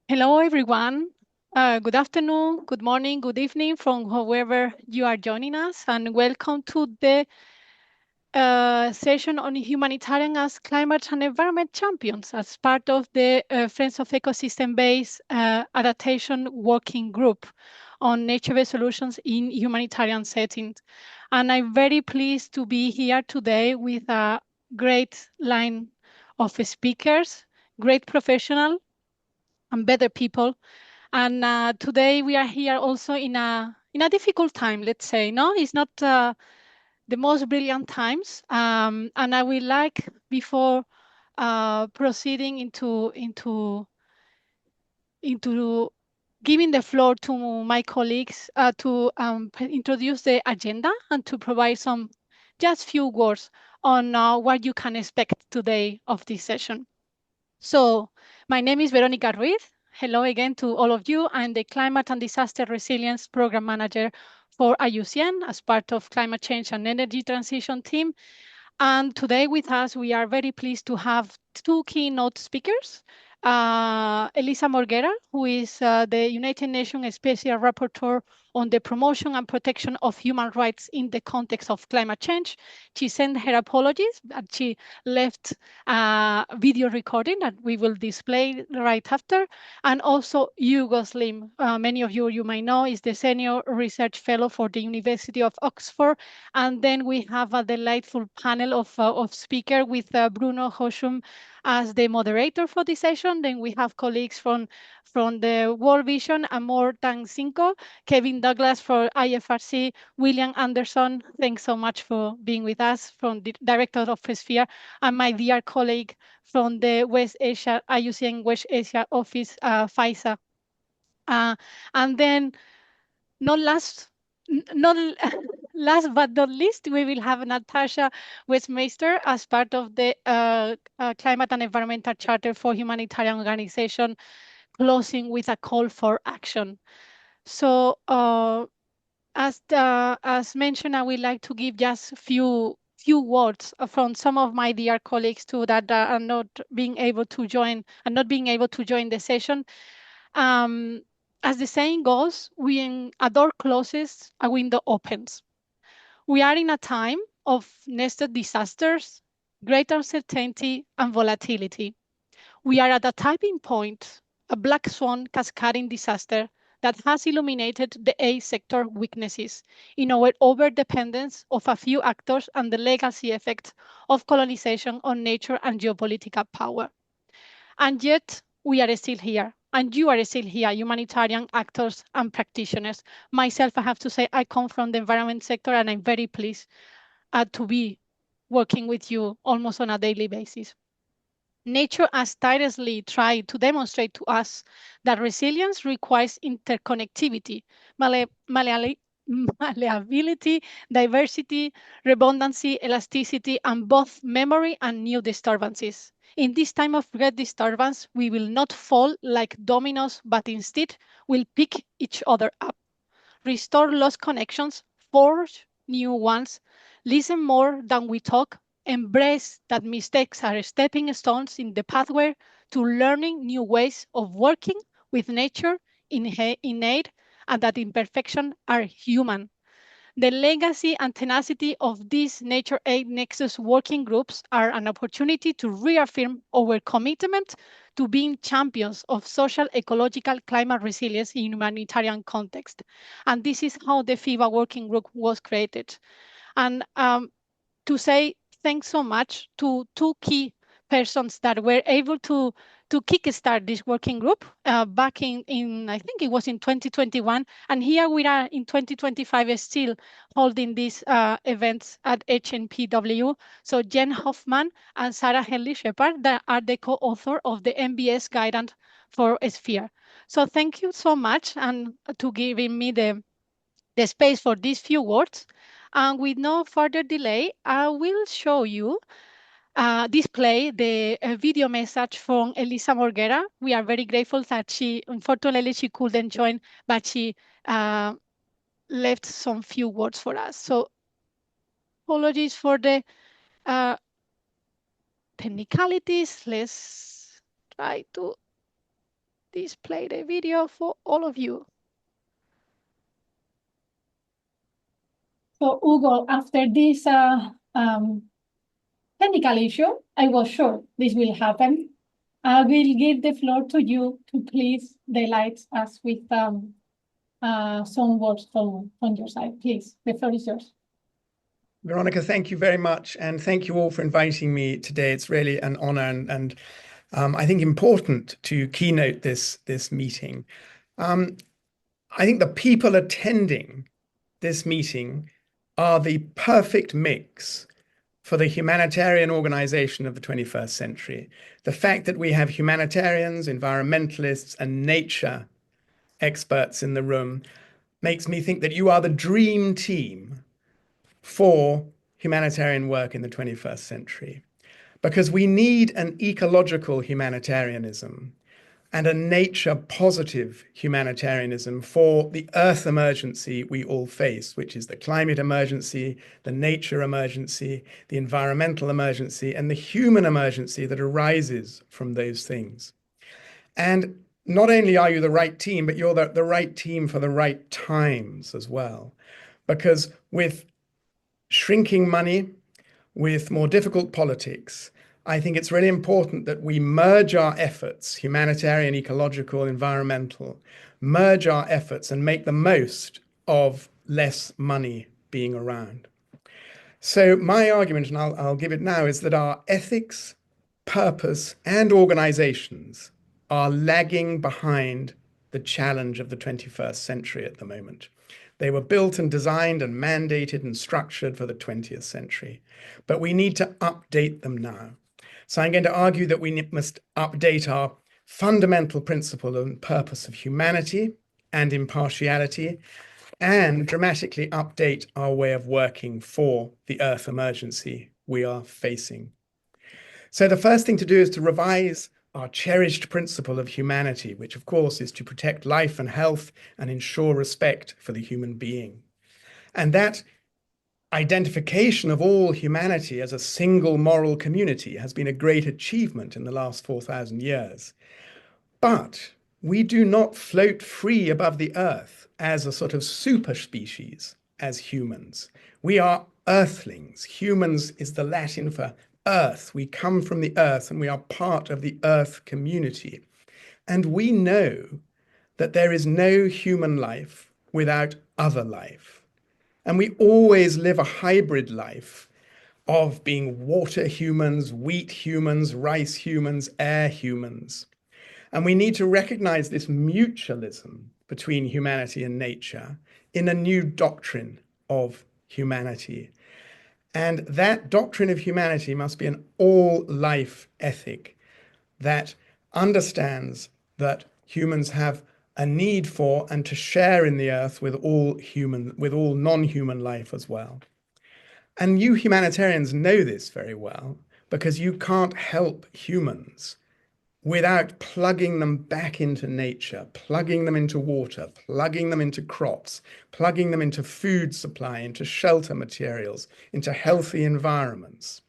Hello, everyone. Good afternoon, good morning, good evening from whoever you are joining us, and welcome to the session on humanitarian as climate and environment champions as part of the Friends of Ecosystem-Based Adaptation Working Group on nature-based solutions in humanitarian settings. And I'm very pleased to be here today with a great line of speakers, great professional and better people. And today we are here also in a difficult time, let's say. No, it's not the most brilliant times. And I would like, before proceeding into giving the floor to my colleagues to introduce the agenda and to provide some just few words on what you can expect today of this session. So my name is Veronica Ruiz. Hello again to all of you. I'm the Climate and Disaster Resilience Program Manager for IUCN as part of Climate Change and Energy Transition team. And today with us, we are very pleased to have two keynote speakers. Elisa Morguera, who is the United Nations Special Rapporteur on the promotion and protection of human rights in the context of climate change. She sent her apologies, but she left a video recording that we will display right after. And also Hugo Slim, many of you might know, is the Senior Research Fellow for the University of Oxford. And then we have a delightful panel of speakers with Bruno Hoshum as the moderator for this session. Then we have colleagues from the World Vision, Amor Tang-Cinco, Kevin Douglas for IFRC, William Anderson, thanks so much for being with us, from the Director of Sphere, and my dear colleague from the West Asia, IUCN West Asia Office, Faisa. And then not last, not last but not least, we will have Natasha Westmeister as part of the Climate and Environmental Charter for Humanitarian Organization, closing with a call for action. So as mentioned, I would like to give just few words from some of my dear colleagues too that are not being able to join the session. As the saying goes, when a door closes, a window opens. We are in a time of nested disasters, great uncertainty, and volatility. We are at a tipping point, a black swan cascading disaster that has illuminated the aid sector weaknesses in our overdependence of a few actors and the legacy effect of colonization on nature and geopolitical power. And yet, we are still here. And you are still here, humanitarian actors and practitioners. Myself, I have to say, I come from the environment sector, and I'm very pleased to be working with you almost on a daily basis. Nature has tirelessly tried to demonstrate to us that resilience requires interconnectivity, malleability, diversity, redundancy, elasticity, and both memory and new disturbances. In this time of great disturbance, we will not fall like dominoes, but instead will pick each other up, restore lost connections, forge new ones, listen more than we talk, embrace that mistakes are stepping stones in the pathway to learning new ways of working with nature in aid, and that imperfection are human. The legacy and tenacity of these Nature Aid Nexus working groups are an opportunity to reaffirm our commitment to being champions of social, ecological, climate resilience in humanitarian context. And this is how the FIBA working group was created. And to say thanks so much to two key persons that were able to kickstart this working group back in, I think it was in 2021. And here we are in 2025 still holding these events at HNPW. So Jen Hoffman and Sarah Henley Shepard that are the co-author of the MBS guidance for Sphere. So thank you so much and to giving me the space for these few words. And with no further delay, I will show you display the video message from Elisa Morguera. We are very grateful that unfortunately, she couldn't join, but she left some few words for us. So apologies for the uh, technicalities. Let's try to display the video for all of you. So Hugo, after this technical issue, I was sure this will happen. I will give the floor to you to please delight us with some words from your side. Please, the floor is yours. Veronica, thank you very much. And thank you all for inviting me today. It's really an honor and I think important to keynote this meeting. I think the people attending this meeting are the perfect mix for the humanitarian organization of the 21st century. The fact that we have humanitarians, environmentalists, and nature experts in the room makes me think that you are the dream team for humanitarian work in the 21st century, because we need an ecological humanitarianism and a nature positive humanitarianism for the earth emergency we all face, which is the climate emergency, the nature emergency, the environmental emergency, and the human emergency that arises from those things. And not only are you the right team, but you're the right team for the right times as well. Because with shrinking money, with more difficult politics, I think it's really important that we merge our efforts, humanitarian, ecological, environmental, merge our efforts and make the most of less money being around. So my argument, and I'll give it now, is that our ethics, purpose, and organizations are lagging behind the challenge of the 21st century at the moment. They were built and designed and mandated and structured for the 20th century, but we need to update them now. So I'm going to argue that we must update our fundamental principle and purpose of humanity and impartiality, and dramatically update our way of working for the Earth emergency we are facing. So the first thing to do is to revise our cherished principle of humanity, which of course is to protect life and health and ensure respect for the human being. And that identification of all humanity as a single moral community has been a great achievement in the last 4,000 years. But we do not float free above the earth as a sort of super species as humans. We are earthlings. Humans is the Latin for earth. We come from the earth and we are part of the earth community. And we know that there is no human life without other life. And we always live a hybrid life of being water humans, wheat humans, rice humans, air humans. And we need to recognize this mutualism between humanity and nature in a new doctrine of humanity. And that doctrine of humanity must be an all-life ethic that understands that humans have a need for and to share in the earth with all non-human life as well. And you humanitarians know this very well, because you can't help humans without plugging them back into nature, plugging them into water, plugging them into crops, plugging them into food supply, into shelter materials, into healthy environments.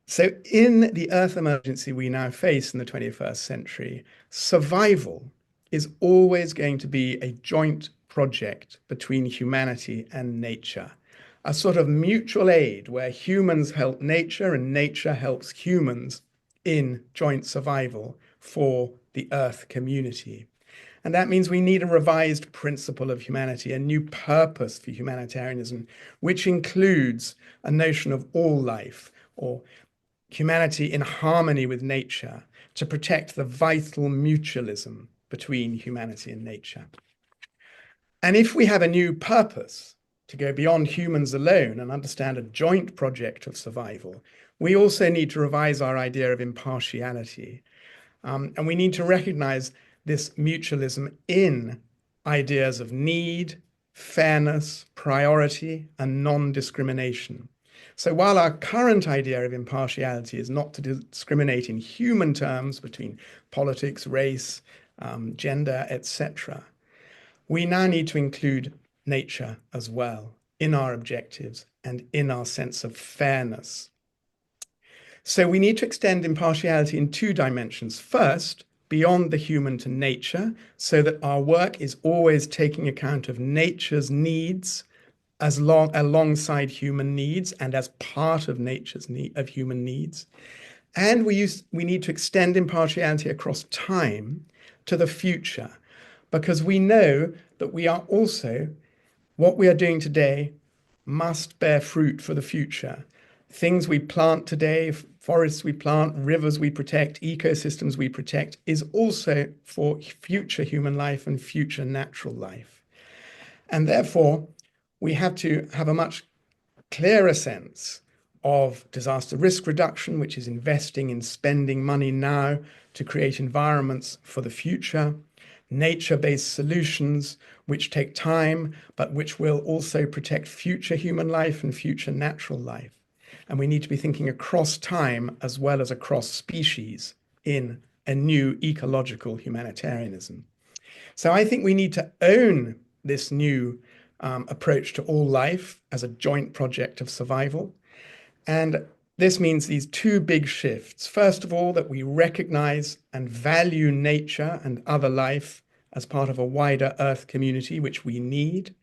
So in the Earth emergency we now face in the 21st century, survival is always going to be a joint project between humanity and nature, a sort of mutual aid where humans help nature and nature helps humans in joint survival for the Earth community. And that means we need a revised principle of humanity, a new purpose for humanitarianism, which includes a notion of all life, or humanity in harmony with nature, to protect the vital mutualism between humanity and nature. And if we have a new purpose to go beyond humans alone and understand a joint project of survival, we also need to revise our idea of impartiality. And we need to recognize this mutualism in ideas of need, fairness, priority, and non-discrimination. So while our current idea of impartiality is not to discriminate in human terms between politics, race, gender, etc., we now need to include nature as well in our objectives and in our sense of fairness. So we need to extend impartiality in two dimensions. First, beyond the human to nature, so that our work is always taking account of nature's needs alongside human needs and as part of nature's of human needs. And we need to extend impartiality across time to the future, because we know that we are also, what we are doing today must bear fruit for the future. Things we plant today, forests we plant, rivers we protect, ecosystems we protect, is also for future human life and future natural life. And therefore, we have to have a much clearer sense of disaster risk reduction, which is investing in spending money now to create environments for the future, nature-based solutions, which take time, but which will also protect future human life and future natural life. And we need to be thinking across time as well as across species in a new ecological humanitarianism. So I think we need to own this new approach to all life as a joint project of survival. And this means these two big shifts. First of all, that we recognize and value nature and other life as part of a wider Earth community, which we need.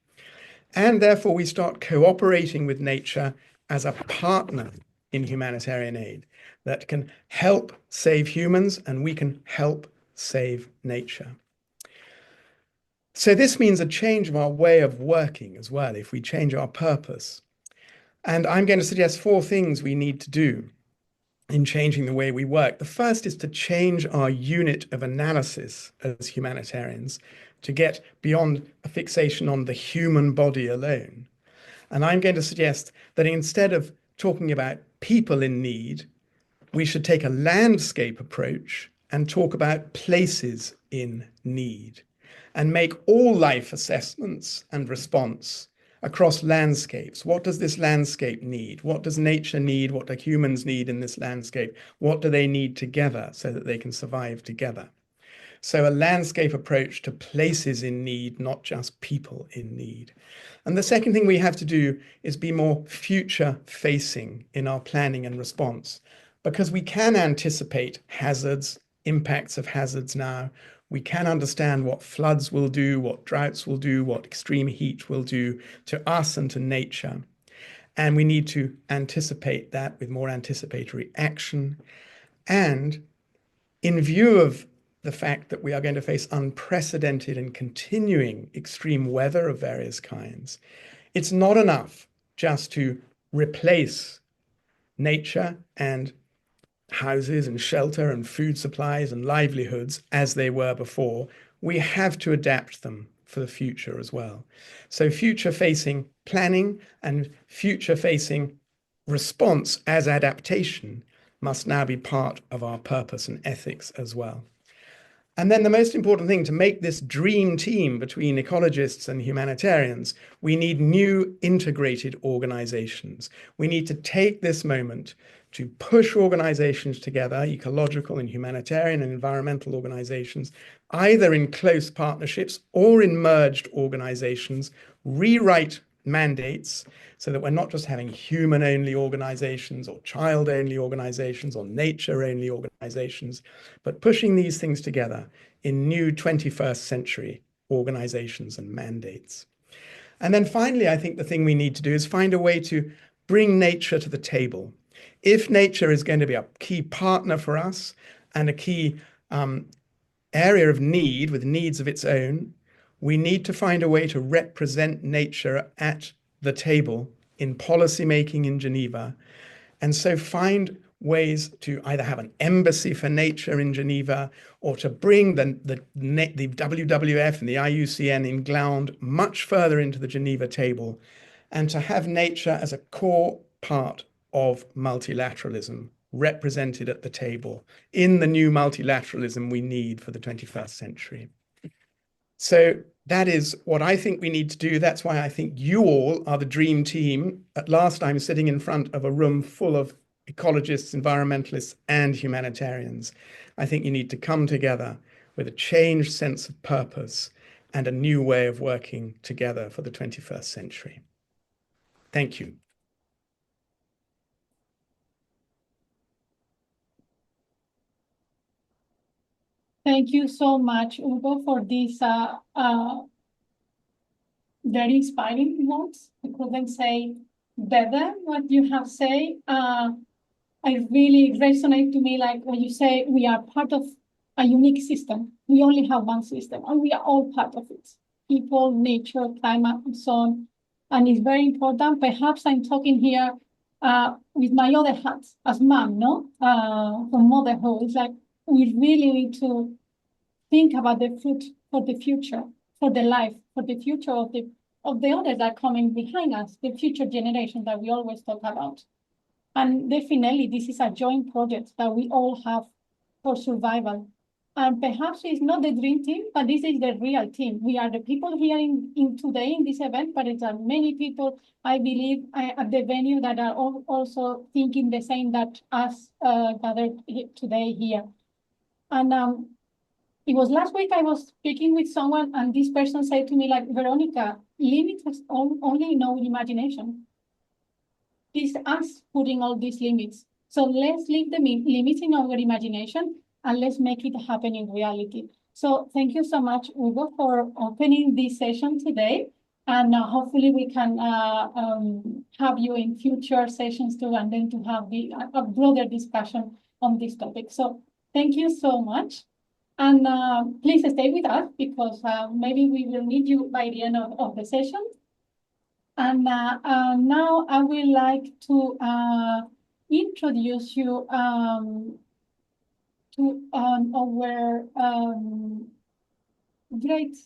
And therefore, we start cooperating with nature as a partner in humanitarian aid that can help save humans, and we can help save nature. So this means a change of our way of working as well, if we change our purpose. And I'm going to suggest 4 things we need to do in changing the way we work. The first is to change our unit of analysis as humanitarians to get beyond a fixation on the human body alone. And I'm going to suggest that instead of talking about people in need, we should take a landscape approach and talk about places in need and make all life assessments and response across landscapes. What does this landscape need? What does nature need? What do humans need in this landscape? What do they need together so that they can survive together? So a landscape approach to places in need, not just people in need. And the second thing we have to do is be more future facing in our planning and response, because we can anticipate hazards, impacts of hazards now. We can understand what floods will do, what droughts will do, what extreme heat will do to us and to nature. And we need to anticipate that with more anticipatory action. And in view of the fact that we are going to face unprecedented and continuing extreme weather of various kinds, it's not enough just to replace nature and houses and shelter and food supplies and livelihoods as they were before. We have to adapt them for the future as well. So future-facing planning and future-facing response as adaptation must now be part of our purpose and ethics as well. And then the most important thing, to make this dream team between ecologists and humanitarians, we need new integrated organizations. We need to take this moment to push organizations together, ecological and humanitarian and environmental organizations, either in close partnerships or in merged organizations, rewrite mandates so that we're not just having human-only organizations or child-only organizations or nature-only organizations, but pushing these things together in new 21st century organizations and mandates. And then finally, I think the thing we need to do is find a way to bring nature to the table. If nature is going to be a key partner for us and a key area of need with needs of its own, we need to find a way to represent nature at the table in policy making in Geneva. And so find ways to either have an embassy for nature in Geneva or to bring the WWF and the IUCN in Gland much further into the Geneva table, and to have nature as a core part of multilateralism represented at the table in the new multilateralism we need for the 21st century. So that is what I think we need to do. That's why I think you all are the dream team. At last, I'm sitting in front of a room full of ecologists, environmentalists, and humanitarians. I think you need to come together with a changed sense of purpose and a new way of working together for the 21st century. Thank you. Thank you so much, Hugo, for this very inspiring words. I couldn't say better what you have said. I really resonate to me, like when you say we are part of a unique system. We only have one system, and we are all part of it. People, nature, climate, and so on. And it's very important. Perhaps I'm talking here with my other hat as mom, no? From motherhood. It's like we really need to think about the food for the future, for the life, for the future of the others that are coming behind us, the future generation that we always talk about. And definitely, this is a joint project that we all have for survival. And perhaps it's not the dream team, but this is the real team. We are the people here in today in this event, but it's many people, I believe, at the venue that are also thinking the same that us gathered today here. And it was last week I was speaking with someone, and this person said to me, like, Veronica, limits us only in our imagination. It's us putting all these limits. So let's leave the limits in our imagination and let's make it happen in reality. So thank you so much, Hugo, for opening this session today. And hopefully we can have you in future sessions too, and then to have a broader discussion on this topic. So thank you so much. And please stay with us because maybe we will need you by the end of the session. And now I would like to introduce you to our great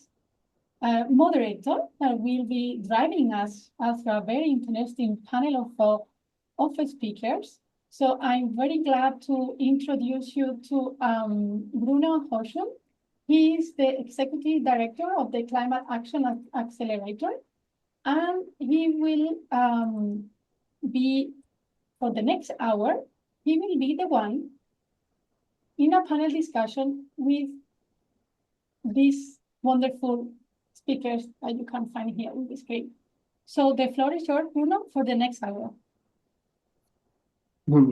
moderator that will be driving us through a very interesting panel of speakers. So I'm very glad to introduce you to Bruno Horschel. He is the Executive Director of the Climate Action Accelerator. And he will be, for the next hour, he will be the one in a panel discussion with these wonderful speakers that you can find here on the screen. So the floor is yours, Bruno, for the next hour.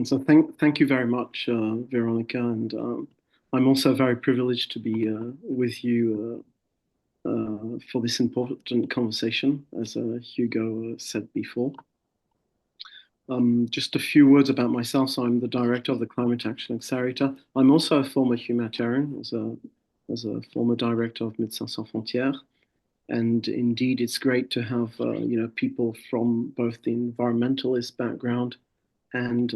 So thank you very much, Veronica, and I'm also very privileged to be with you for this important conversation, as Hugo said before. Just a few words about myself. So I'm the director of the Climate Action Accelerator. I'm also a former humanitarian, as a former director of Médecins Sans Frontières. And indeed, it's great to have people from both the environmentalist background and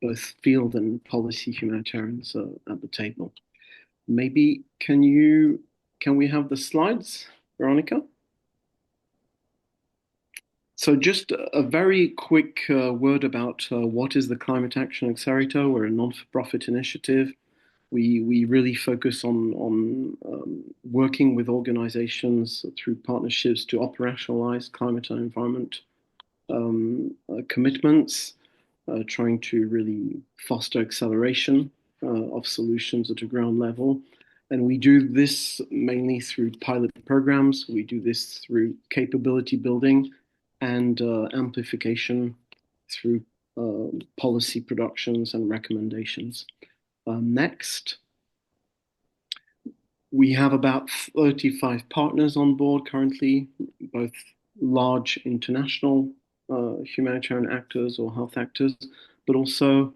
both field and policy humanitarians at the table. Maybe can we have the slides, Veronica? So just a very quick word about what is the Climate Action Accelerator. We're a non-for-profit initiative. We really focus on working with organizations through partnerships to operationalize climate and environment commitments, trying to really foster acceleration of solutions at a ground level. And we do this mainly through pilot programs. We do this through capability building and amplification through policy productions and recommendations. Next. We have about 35 partners on board currently, both large international humanitarian actors or health actors, but also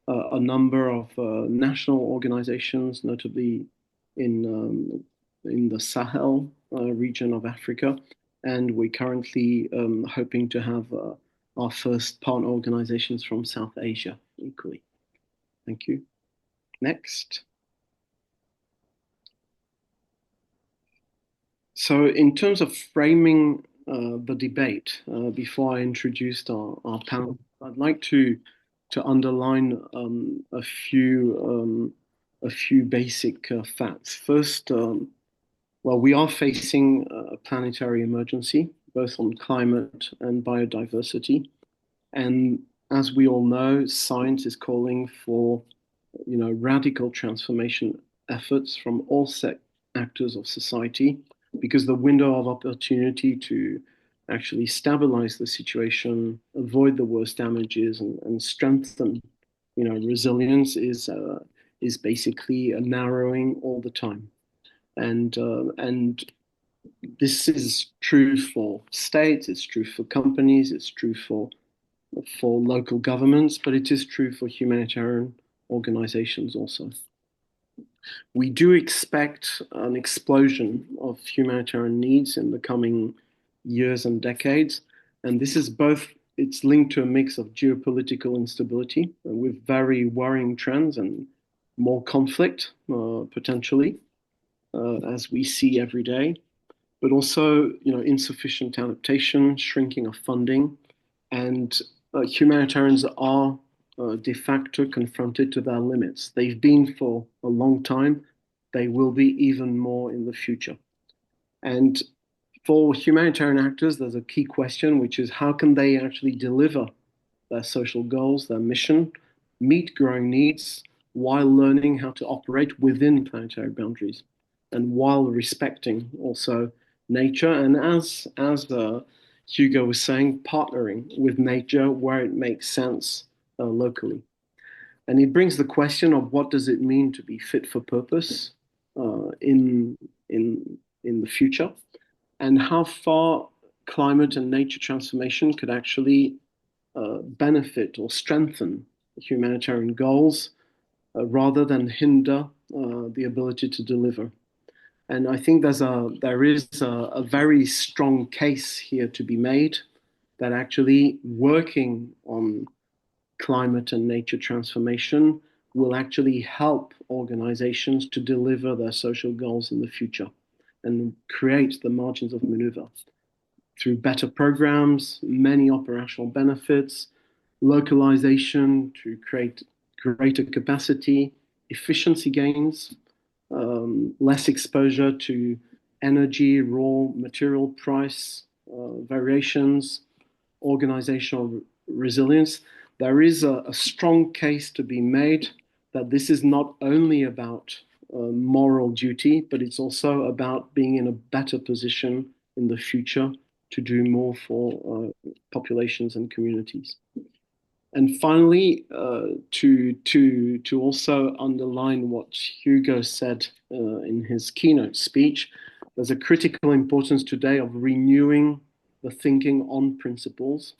a number of national organizations, notably in the Sahel region of Africa. And we're currently hoping to have our first partner organizations from South Asia equally. Thank you. Next. So in terms of framing the debate, before I introduced our panel, I'd like to underline a few basic facts. First, well, we are facing a planetary emergency, both on climate and biodiversity. And as we all know, science is calling for, radical transformation efforts from all actors of society, because the window of opportunity to actually stabilize the situation, avoid the worst damages, and strengthen, resilience is is basically narrowing all the time. And this is true for states, it's true for companies, it's true for local governments, but it is true for humanitarian organizations also. We do expect an explosion of humanitarian needs in the coming years and decades. And this is both, it's linked to a mix of geopolitical instability with very worrying trends and more conflict potentially, as we see every day, but also, insufficient adaptation, shrinking of funding, and humanitarians are de facto confronted to their limits. They've been for a long time. They will be even more in the future. And for humanitarian actors, there's a key question, which is how can they actually deliver their social goals, their mission, meet growing needs while learning how to operate within planetary boundaries and while respecting also nature. And as Hugo was saying, partnering with nature where it makes sense locally. And it brings the question of what does it mean to be fit for purpose in the future, and how far climate and nature transformation could actually benefit or strengthen humanitarian goals rather than hinder the ability to deliver. And I think there is a very strong case here to be made that actually working on climate and nature transformation will actually help organizations to deliver their social goals in the future and create the margins of maneuver through better programs, many operational benefits, localization to create greater capacity, efficiency gains, less exposure to energy, raw material price variations, organizational resilience. There is a strong case to be made that this is not only about moral duty, but it's also about being in a better position in the future to do more for populations and communities. And finally, to also underline what Hugo said in his keynote speech, there's a critical importance today of renewing the thinking on principles.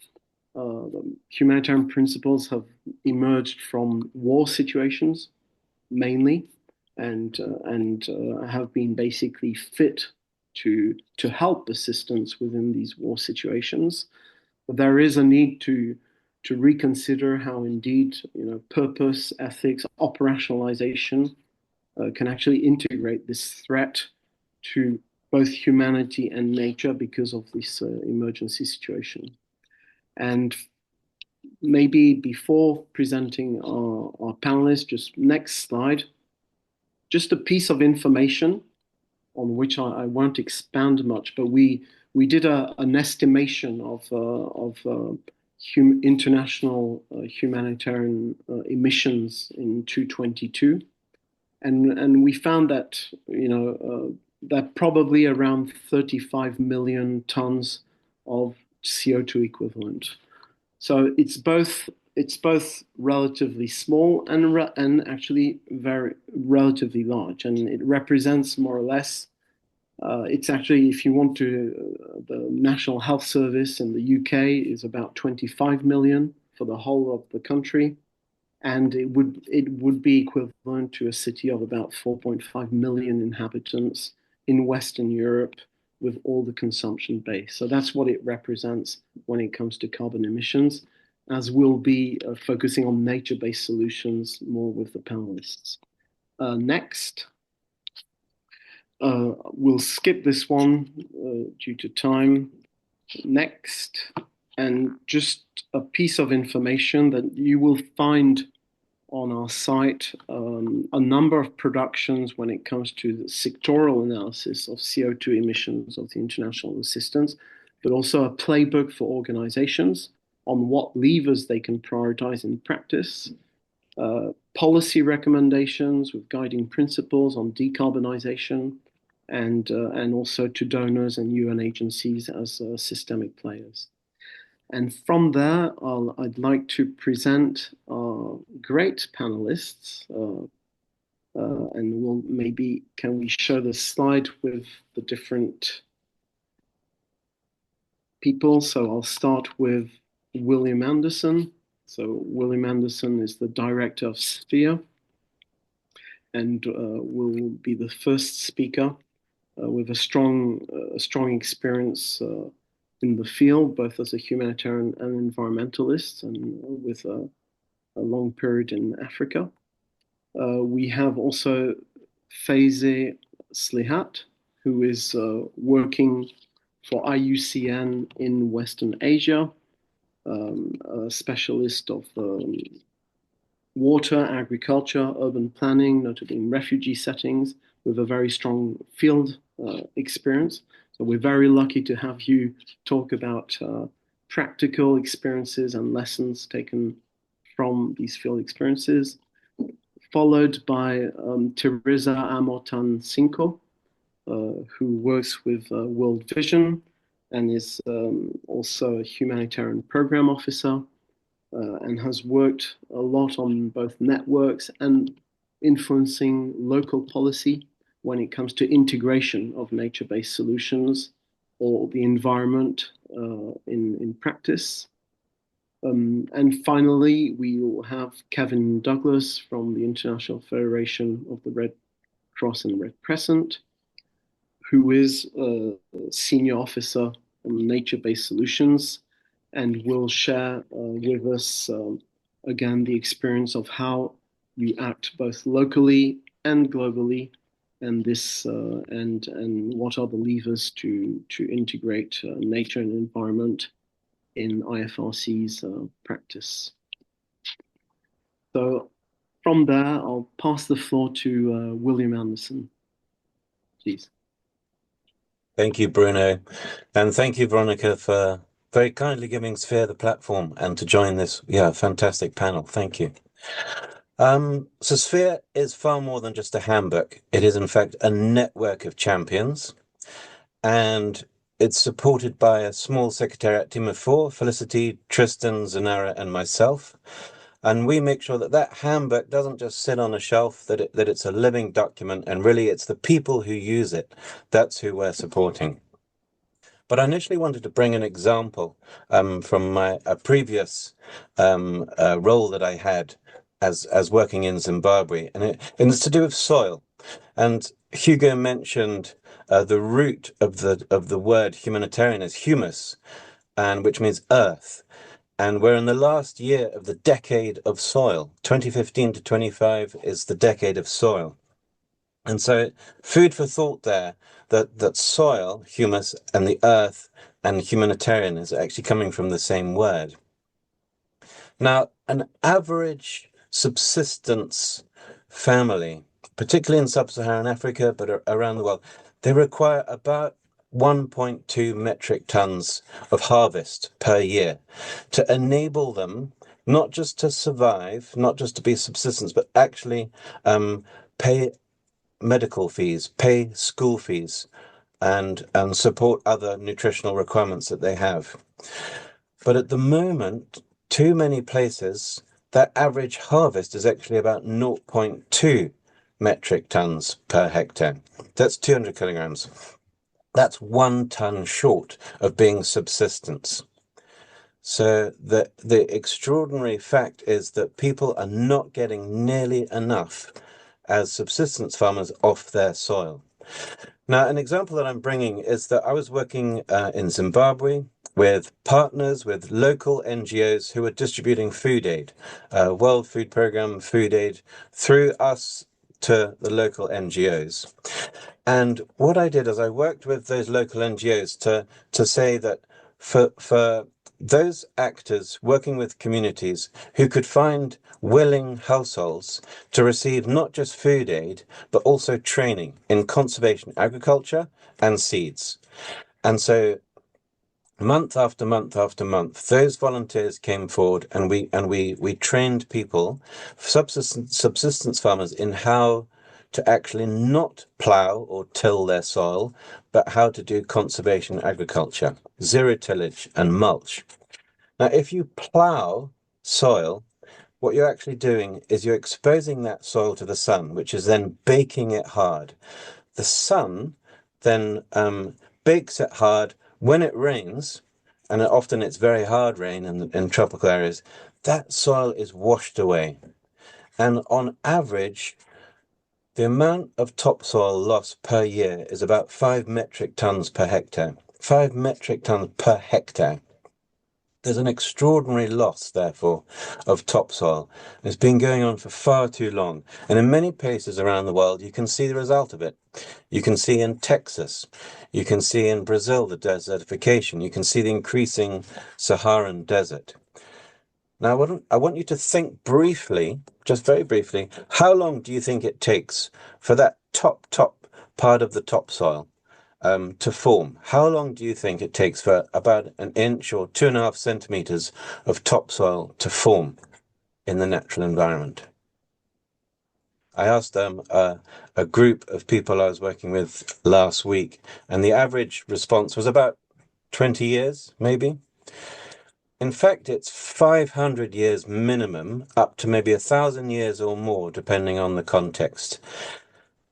The humanitarian principles have emerged from war situations mainly, and have been basically fit to help assistance within these war situations. But there is a need to reconsider how indeed purpose, ethics, operationalization can actually integrate this threat to both humanity and nature because of this emergency situation. And maybe before presenting our panelists, just next slide, just a piece of information on which I won't expand much, but we did an estimation of international humanitarian emissions in 2022, and we found that that probably around 35 million tons of CO2 equivalent. So it's both relatively small and actually very relatively large, and it represents more or less. It's actually, if you want to, the National Health Service in the UK is about 25 million for the whole of the country, and it would be equivalent to a city of about 4.5 million inhabitants in Western Europe with all the consumption base. So that's what it represents when it comes to carbon emissions, as we'll be focusing on nature-based solutions more with the panelists. Next. We'll skip this one due to time. Next, and just a piece of information that you will find on our site, a number of productions when it comes to the sectoral analysis of CO2 emissions of the international assistance, but also a playbook for organizations on what levers they can prioritize in practice, policy recommendations with guiding principles on decarbonization, and also to donors and UN agencies as systemic players. And from there, I'd like to present our great panelists, and can we show the slide with the different people? So I'll start with William Anderson. So William Anderson is the director of Sphere and will be the first speaker with a strong experience in the field, both as a humanitarian and environmentalist, and with a long period in Africa. We have also Faize Slihat, who is working for IUCN in Western Asia, a specialist of water, agriculture, urban planning, notably in refugee settings, with a very strong field experience. So we're very lucky to have you talk about practical experiences and lessons taken from these field experiences, followed by Teresa Amotan Cinco, who works with World Vision and is also a humanitarian program officer, and has worked a lot on both networks and influencing local policy when it comes to integration of nature-based solutions or the environment in practice. And finally, we will have Kevin Douglas from the International Federation of the Red Cross and Red Crescent, who is a senior officer on nature-based solutions and will share with us again the experience of how you act both locally and globally, and this and what are the levers to integrate nature and environment in IFRC's practice. So from there, I'll pass the floor to William Anderson, please. Thank you, Bruno. And thank you, Veronica, for very kindly giving Sphere the platform and to join this, fantastic panel. Thank you. So Sphere is far more than just a handbook. It is, in fact, a network of champions. And it's supported by a small secretariat team of 4, Felicity, Tristan, Zanara, and myself. And we make sure that that handbook doesn't just sit on a shelf, that it's a living document, and really it's the people who use it. That's who we're supporting. But I initially wanted to bring an example from a previous role that I had as working in Zimbabwe, and it's to do with soil. And Hugo mentioned the root of the word humanitarian is humus, and which means earth. And we're in the last year of the decade of soil. 2015 to 25 is the decade of soil. And so food for thought there, that soil, humus, and the earth and humanitarian is actually coming from the same word. Now, an average subsistence family, particularly in sub-Saharan Africa, but around the world, they require about 1.2 metric tons of harvest per year to enable them not just to survive, not just to be subsistence, but actually pay medical fees, pay school fees, and support other nutritional requirements that they have. But at the moment, too many places, that average harvest is actually about 0.2 metric tons per hectare. That's 200 kilograms. That's 1 ton short of being subsistence. So the extraordinary fact is that people are not getting nearly enough as subsistence farmers off their soil. Now, an example that I'm bringing is that I was working in Zimbabwe with partners, with local NGOs who were distributing food aid, World Food Programme food aid, through us to the local NGOs. And what I did is I worked with those local NGOs to say that for those actors working with communities who could find willing households to receive not just food aid, but also training in conservation agriculture and seeds. And so month after month after month, those volunteers came forward and we trained people, subsistence farmers, in how to actually not plow or till their soil, but how to do conservation agriculture, zero tillage and mulch. Now, if you plow soil, what you're actually doing is you're exposing that soil to the sun, which is then baking it hard. The sun then bakes it hard. When it rains, and often it's very hard rain in tropical areas, that soil is washed away. And on average, the amount of topsoil lost per year is about 5 metric tons per hectare. 5 metric tons per hectare. There's an extraordinary loss, therefore, of topsoil. It's been going on for far too long. And in many places around the world, you can see the result of it. You can see in Texas, you can see in Brazil the desertification, you can see the increasing Saharan desert. Now, I want you to think briefly, just very briefly, how long do you think it takes for that top part of the topsoil to form? How long do you think it takes for about an inch or 2.5 centimeters of topsoil to form in the natural environment? I asked a group of people I was working with last week, and the average response was about 20 years, maybe. In fact, it's 500 years minimum, up to maybe 1,000 years or more, depending on the context.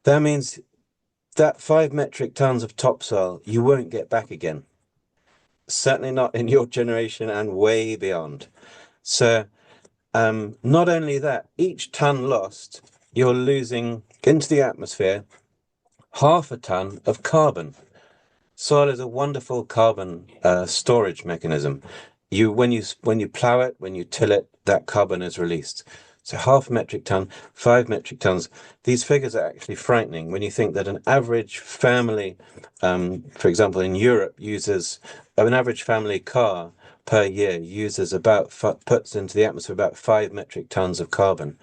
That means that 5 metric tons of topsoil you won't get back again. Certainly not in your generation and way beyond. So not only that, each ton lost, you're losing into the atmosphere 0.5 ton of carbon. Soil is a wonderful carbon storage mechanism. When you plow it, when you till it, that carbon is released. So 0.5 metric ton, 5 metric tons. These figures are actually frightening when you think that an average family, for example, in Europe, an average family car per year puts into the atmosphere about 5 metric tons of carbon.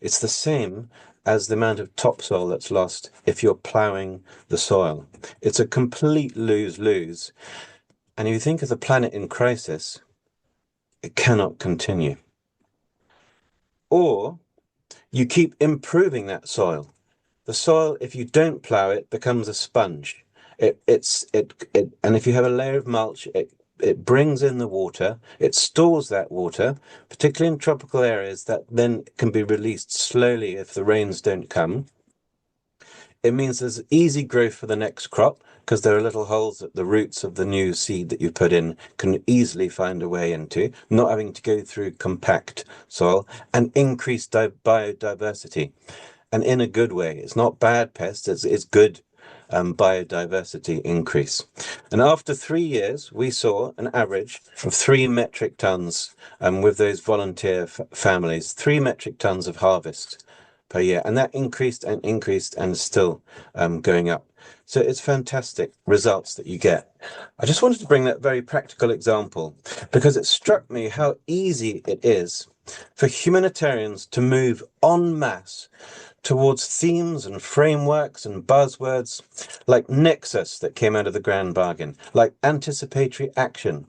It's the same as the amount of topsoil that's lost if you're plowing the soil. It's a complete lose-lose. And if you think of the planet in crisis, it cannot continue. Or you keep improving that soil. The soil, if you don't plow it, becomes a sponge. And if you have a layer of mulch, it brings in the water, it stores that water, particularly in tropical areas, that then can be released slowly if the rains don't come. It means there's easy growth for the next crop, because there are little holes at the roots of the new seed that you put in can easily find a way into, not having to go through compact soil, and increased biodiversity. And in a good way. It's not bad pests, it's good biodiversity increase. And after 3 years, we saw an average of 3 metric tons with those volunteer families, 3 metric tons of harvest per year. And that increased and increased and is still going up. So it's fantastic results that you get. I just wanted to bring that very practical example because it struck me how easy it is for humanitarians to move en masse towards themes and frameworks and buzzwords like nexus that came out of the Grand Bargain, like anticipatory action,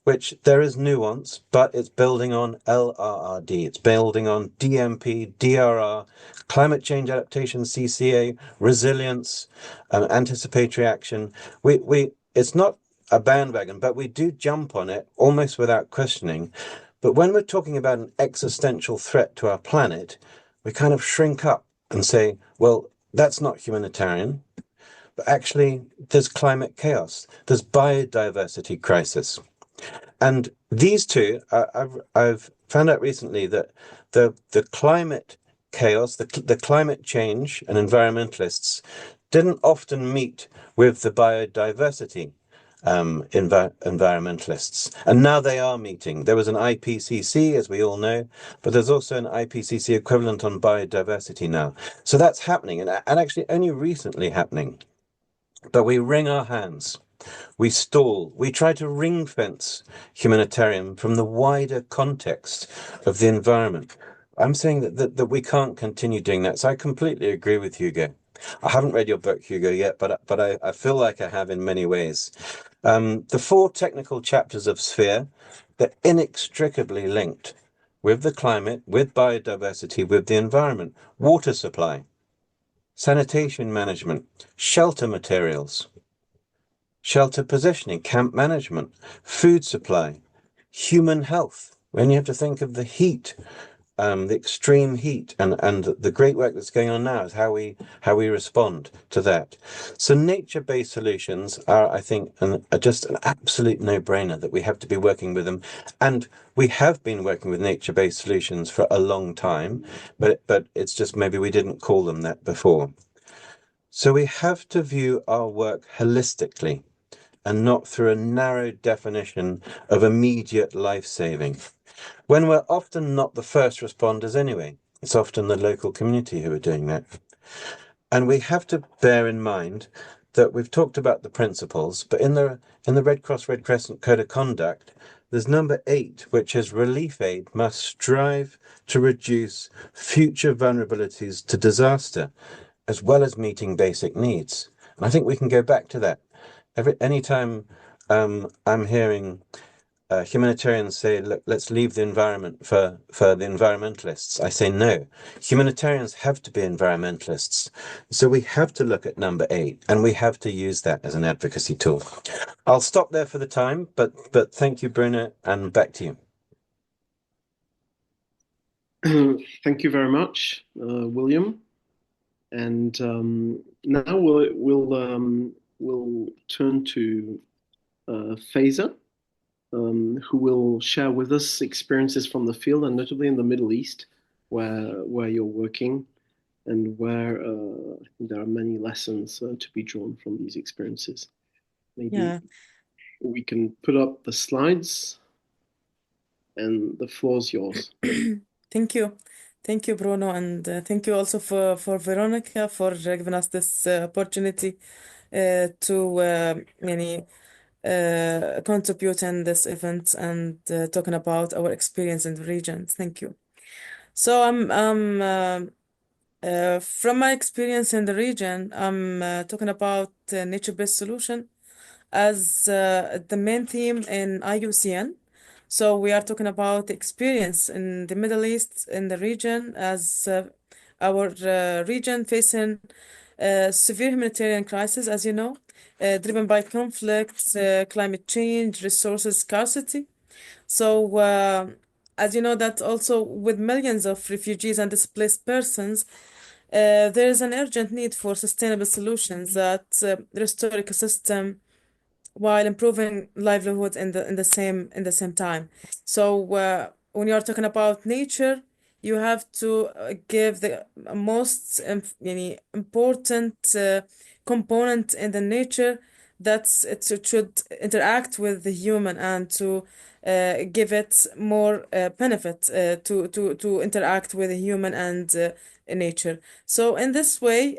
which there is nuance, but it's building on LRRD, it's building on DMP, DRR, climate change adaptation, CCA, resilience, anticipatory action. It's not a bandwagon, but we do jump on it almost without questioning. But when we're talking about an existential threat to our planet, we kind of shrink up and say, well, that's not humanitarian. But actually, there's climate chaos. There's biodiversity crisis. And these two, I've found out recently that the climate chaos, the climate change and environmentalists didn't often meet with the biodiversity environmentalists. And now they are meeting. There was an IPCC, as we all know, but there's also an IPCC equivalent on biodiversity now. So that's happening, and actually only recently happening. But we wring our hands. We stall. We try to ring fence humanitarian from the wider context of the environment. I'm saying that we can't continue doing that. So I completely agree with Hugo. I haven't read your book, Hugo, yet, but I feel like I have in many ways. The 4 technical chapters of Sphere, they're inextricably linked with the climate, with biodiversity, with the environment, water supply, sanitation management, shelter materials, shelter positioning, camp management, food supply, human health. When you have to think of the heat the extreme heat and the great work that's going on now is how we respond to that. So nature-based solutions are, I think, are just an absolute no-brainer that we have to be working with them. And we have been working with nature-based solutions for a long time, but it's just maybe we didn't call them that before. So we have to view our work holistically and not through a narrow definition of immediate life-saving, when we're often not the first responders anyway. It's often the local community who are doing that. And we have to bear in mind that we've talked about the principles, but in the Red Cross Red Crescent Code of Conduct, there's number 8, which is relief aid must strive to reduce future vulnerabilities to disaster, as well as meeting basic needs. And I think we can go back to that. Anytime I'm hearing humanitarians say, look, let's leave the environment for the environmentalists, I say no. Humanitarians have to be environmentalists. So we have to look at number 8, and we have to use that as an advocacy tool. I'll stop there for the time, but thank you, Bruno, and back to you. Thank you very much, William. And now we'll turn to Faiza, who will share with us experiences from the field, and notably in the Middle East, where you're working, and where I think there are many lessons to be drawn from these experiences. Maybe we can put up the slides, and the floor's yours. Thank you. Thank you, Bruno, and thank you also for Veronica for giving us this opportunity to contribute in this event and talking about our experience in the region. Thank you. So from my experience in the region, I'm talking about nature-based solution as the main theme in IUCN. So we are talking about experience in the Middle East, in the region, as our region facing severe humanitarian crisis, as you know, driven by conflicts, climate change, resources scarcity. So as you know, that also with millions of refugees and displaced persons, there is an urgent need for sustainable solutions that restore ecosystem while improving livelihoods in the same time. So when you are talking about nature, you have to give the most important component in the nature it should interact with the human and to give it more benefit to interact with the human and nature. So in this way,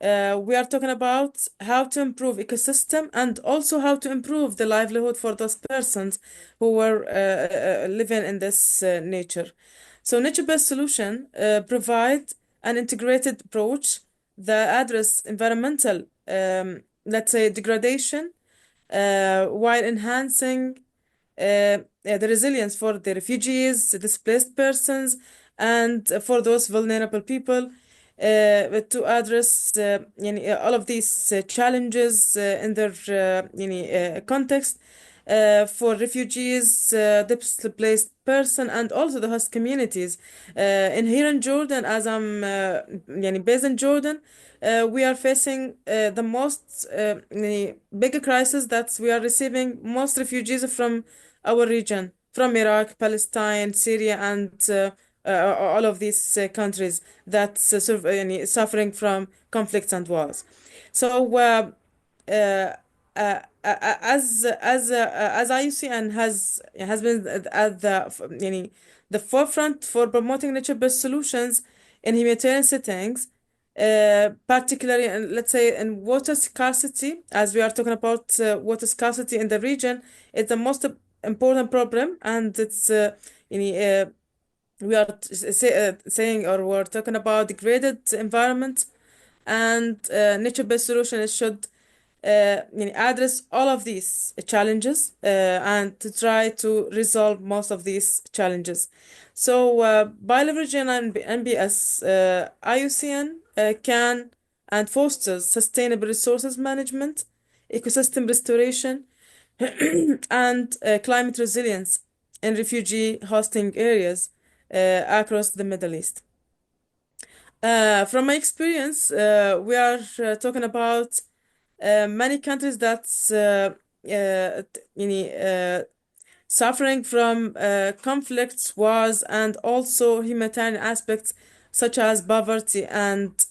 we are talking about how to improve ecosystem and also how to improve the livelihood for those persons who were living in this nature. So nature-based solution provide an integrated approach that address environmental, let's say, degradation, while enhancing the resilience for the refugees, the displaced persons, and for those vulnerable people to address all of these challenges in their context for refugees, displaced person, and also the host communities. In here in Jordan, as I'm based in Jordan, we are facing the most bigger crisis that we are receiving most refugees from our region, from Iraq, Palestine, Syria, and all of these countries that suffering from conflicts and wars. So as IUCN has been at the forefront for promoting nature-based solutions in humanitarian settings, particularly let's say in water scarcity, as we are talking about water scarcity in the region, it's the most important problem, and it's we are saying, or we're talking about degraded environment, and nature-based solutions should address all of these challenges and to try to resolve most of these challenges. So by leveraging NBS, IUCN can and fosters sustainable resources management, ecosystem restoration, and climate resilience in refugee hosting areas across the Middle East. From my experience, we are talking about many countries that's suffering from conflicts, wars, and also humanitarian aspects such as poverty and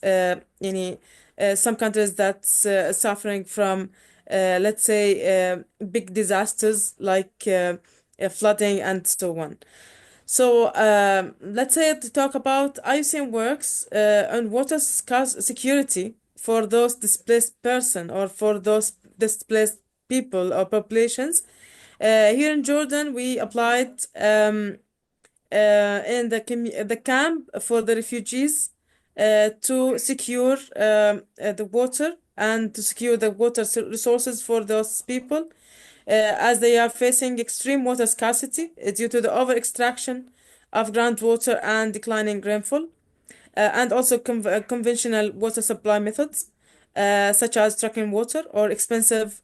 some countries that's suffering from let's say big disasters like flooding and so on. So let's say to talk about IUCN works on water security for those displaced person or for those displaced people or populations. Here in Jordan, we applied in the camp for the refugees to secure the water and to secure the water resources for those people as they are facing extreme water scarcity due to the over extraction of groundwater and declining rainfall, and also conventional water supply methods such as trucking water or expensive,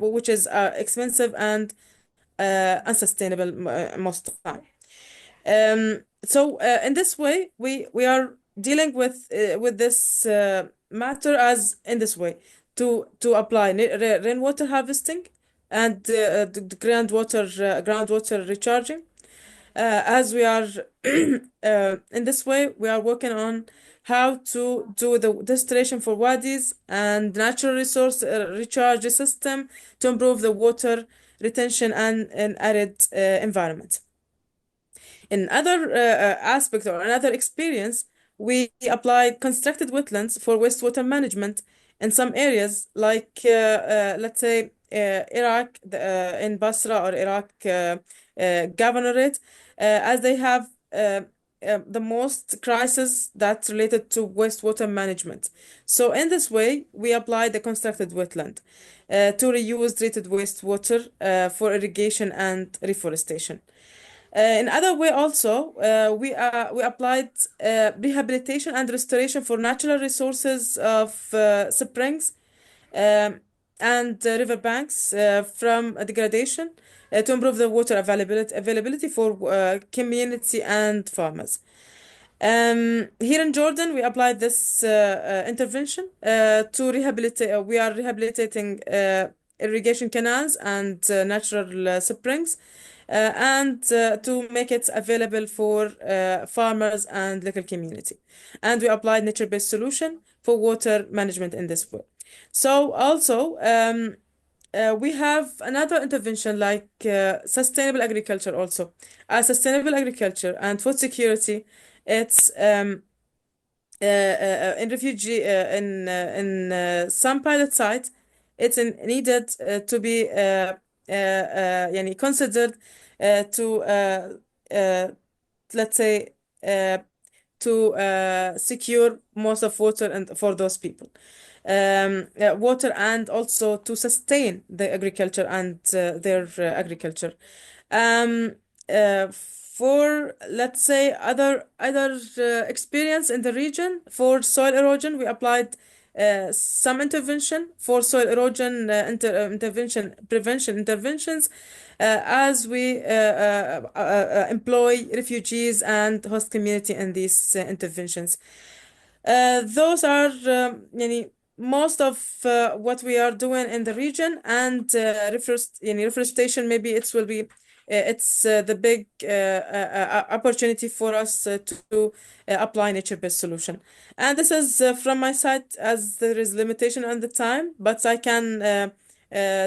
which is expensive and unsustainable most of the time. So in this way, we are dealing with this matter as in this way to apply rainwater harvesting and the groundwater recharging. As we are in this way, we are working on how to do the distillation for wadis and natural resource recharge system to improve the water retention and arid environment. In other aspect or another experience, we applied constructed wetlands for wastewater management in some areas, like let's say Iraq, in Basra or Iraq governorate, as they have the most crisis that's related to wastewater management. So in this way, we applied the constructed wetland to reuse treated wastewater for irrigation and reforestation. In other way also, we applied rehabilitation and restoration for natural resources of springs and riverbanks from degradation to improve the water availability for community and farmers. Here in Jordan, we applied this intervention to rehabilitate. We are rehabilitating irrigation canals and natural springs, and to make it available for farmers and local community. And we applied nature-based solution for water management in this way. So also, we have another intervention like sustainable agriculture also. Sustainable agriculture and food security, it's in refugee in some pilot sites, it's needed to be يعني considered to let's say to secure most of water and for those people. Water and also to sustain the agriculture and their agriculture. For let's say other experience in the region for soil erosion, we applied some intervention for soil erosion intervention prevention interventions as we employ refugees and host community in these interventions. Those are most of what we are doing in the region, and reforestation, maybe it will be it's the big opportunity for us to apply nature-based solution. And this is from my side, as there is limitation on the time, but I can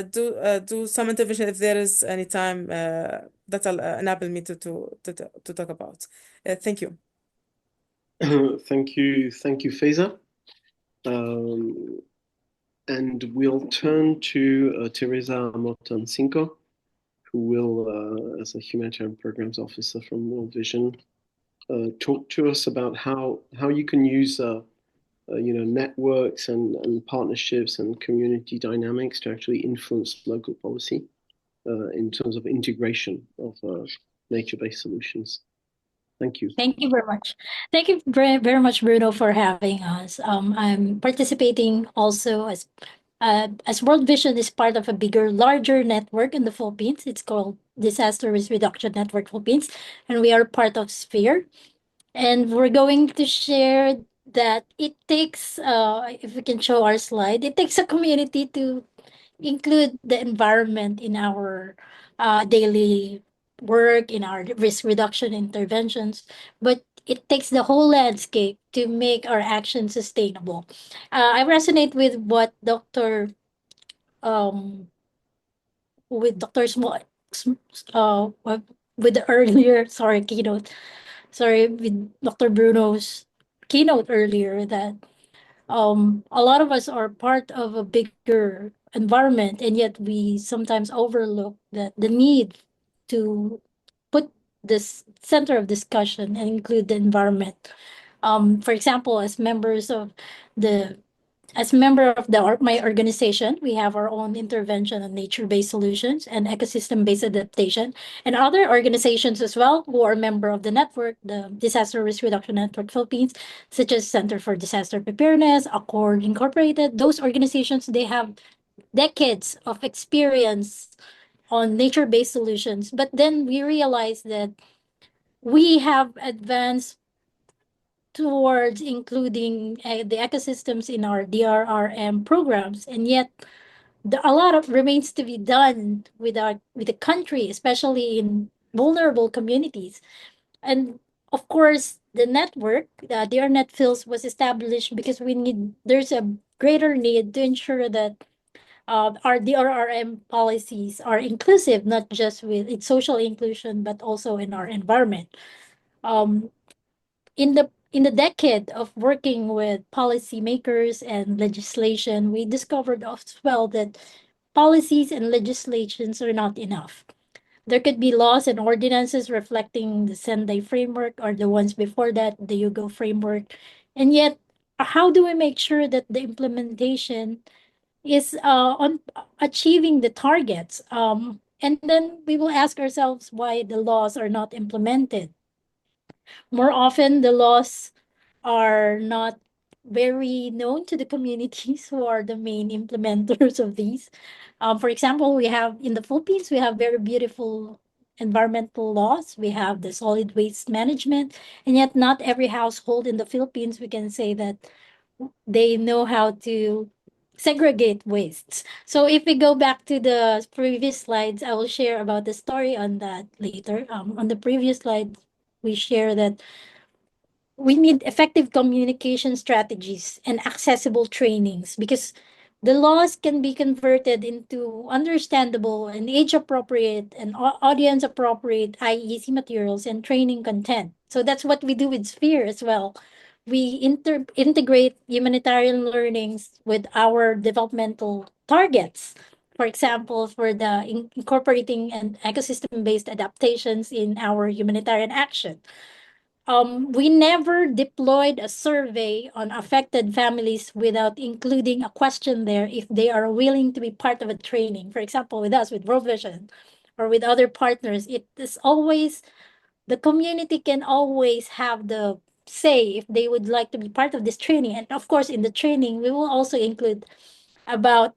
do some intervention if there is any time that'll enable me to talk about. Thank you. Thank you, Faiza. And we'll turn to Teresa Motancinco, who will, as a humanitarian programs officer from World Vision, talk to us about how you can use networks and partnerships and community dynamics to actually influence local policy in terms of integration of nature-based solutions. Thank you. Thank you very much. Thank you very much, Bruno, for having us. I'm participating also as World Vision is part of a larger network in the Philippines. It's called Disaster Risk Reduction Network Philippines, and we are part of Sphere. And we're going to share that it takes, if we can show our slide, it takes a community to include the environment in our daily work, in our risk reduction interventions, but it takes the whole landscape to make our action sustainable. I resonate um, with Dr. With the earlier, sorry, keynote, sorry, with Dr. Bruno's keynote earlier that a lot of us are part of a bigger environment, and yet we sometimes overlook that the need to put this center of discussion and include the environment. For example, the as member of my organization, we have our own intervention on nature-based solutions and ecosystem-based adaptation, and other organizations as well who are member of the network, the Disaster Risk Reduction Network Philippines, such as Center for Disaster Preparedness, Accord Incorporated. Those organizations, they have decades of experience on nature-based solutions. But then we realize that we have advanced towards including the ecosystems in our DRRM programs, and yet a lot of remains to be done with the country, especially in vulnerable communities. And of course, the network, the DRNet Fields, was established because there's a greater need to ensure that our DRRM policies are inclusive, not just with its social inclusion, but also in our environment. Um, in the decade of working with policymakers and legislation, we discovered as well that policies and legislations are not enough. There could be laws and ordinances reflecting the Sendai framework or the ones before that, the Yugo framework. And yet, how do we make sure that the implementation is on achieving the targets? And then we will ask ourselves why the laws are not implemented. More often, the laws are not very known to the communities who are the main implementers of these. For example, we have in the Philippines, we have very beautiful environmental laws. We have the solid waste management, and yet not every household in the Philippines, we can say that they know how to segregate wastes. So if we go back to the previous slides, I will share about the story on that later. On the previous slide, we share that we need effective communication strategies and accessible trainings because the laws can be converted into understandable and age appropriate and audience appropriate IEC materials and training content. So that's what we do with Sphere as well. We integrate humanitarian learnings with our developmental targets. For example, for the incorporating and ecosystem-based adaptations in our humanitarian action. We never deployed a survey on affected families without including a question there if they are willing to be part of a training. For example, with us, with World Vision, or with other partners, it is always the community can always have the say if they would like to be part of this training. And of course, in the training, we will also include about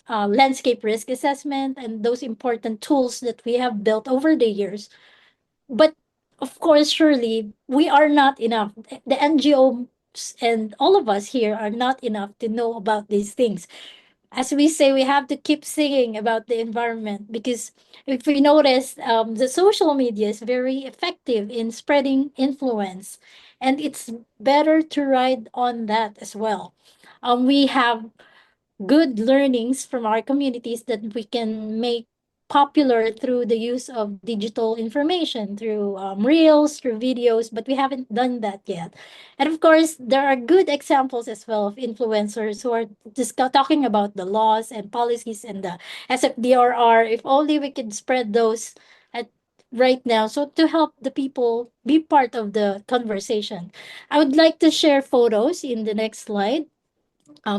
landscape risk assessment and those important tools that we have built over the years. But of course, surely we are not enough. The NGOs and all of us here are not enough to know about these things. As we say, we have to keep singing about the environment because if we notice, the social media is very effective in spreading influence, and it's better to ride on that as well. We have good learnings from our communities that we can make popular through the use of digital information, through reels, through videos, but we haven't done that yet. And of course, there are good examples as well of influencers who are just talking about the laws and policies and the SFDRR. If only we could spread those at right now, so to help the people be part of the conversation. I would like to share photos in the next slide.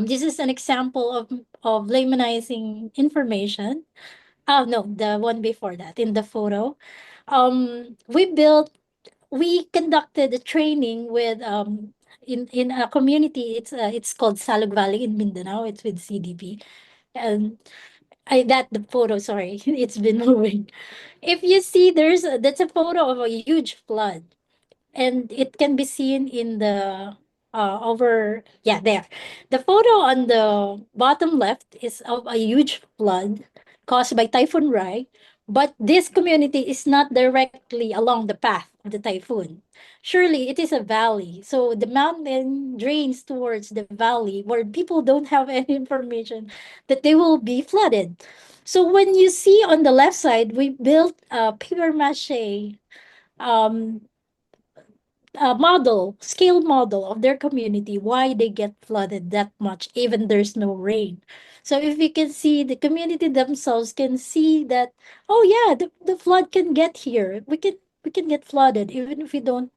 This is an example of laymanizing information. Oh no, the one before that in the photo. We conducted a training with in a community. It's called Salog Valley in Mindanao. It's with CDP, and that the photo, sorry, it's been moving. If you see, that's a photo of a huge flood, and it can be seen in the there. The photo on the bottom left is of a huge flood caused by Typhoon Rai, but this community is not directly along the path of the typhoon. Surely it is a valley, so the mountain drains towards the valley where people don't have any information that they will be flooded. So when you see on the left side, we built a paper mache um scale model of their community, why they get flooded that much, even there's no rain. So if you can see, the community themselves can see that, oh yeah, the flood can get here. We can get flooded even if we don't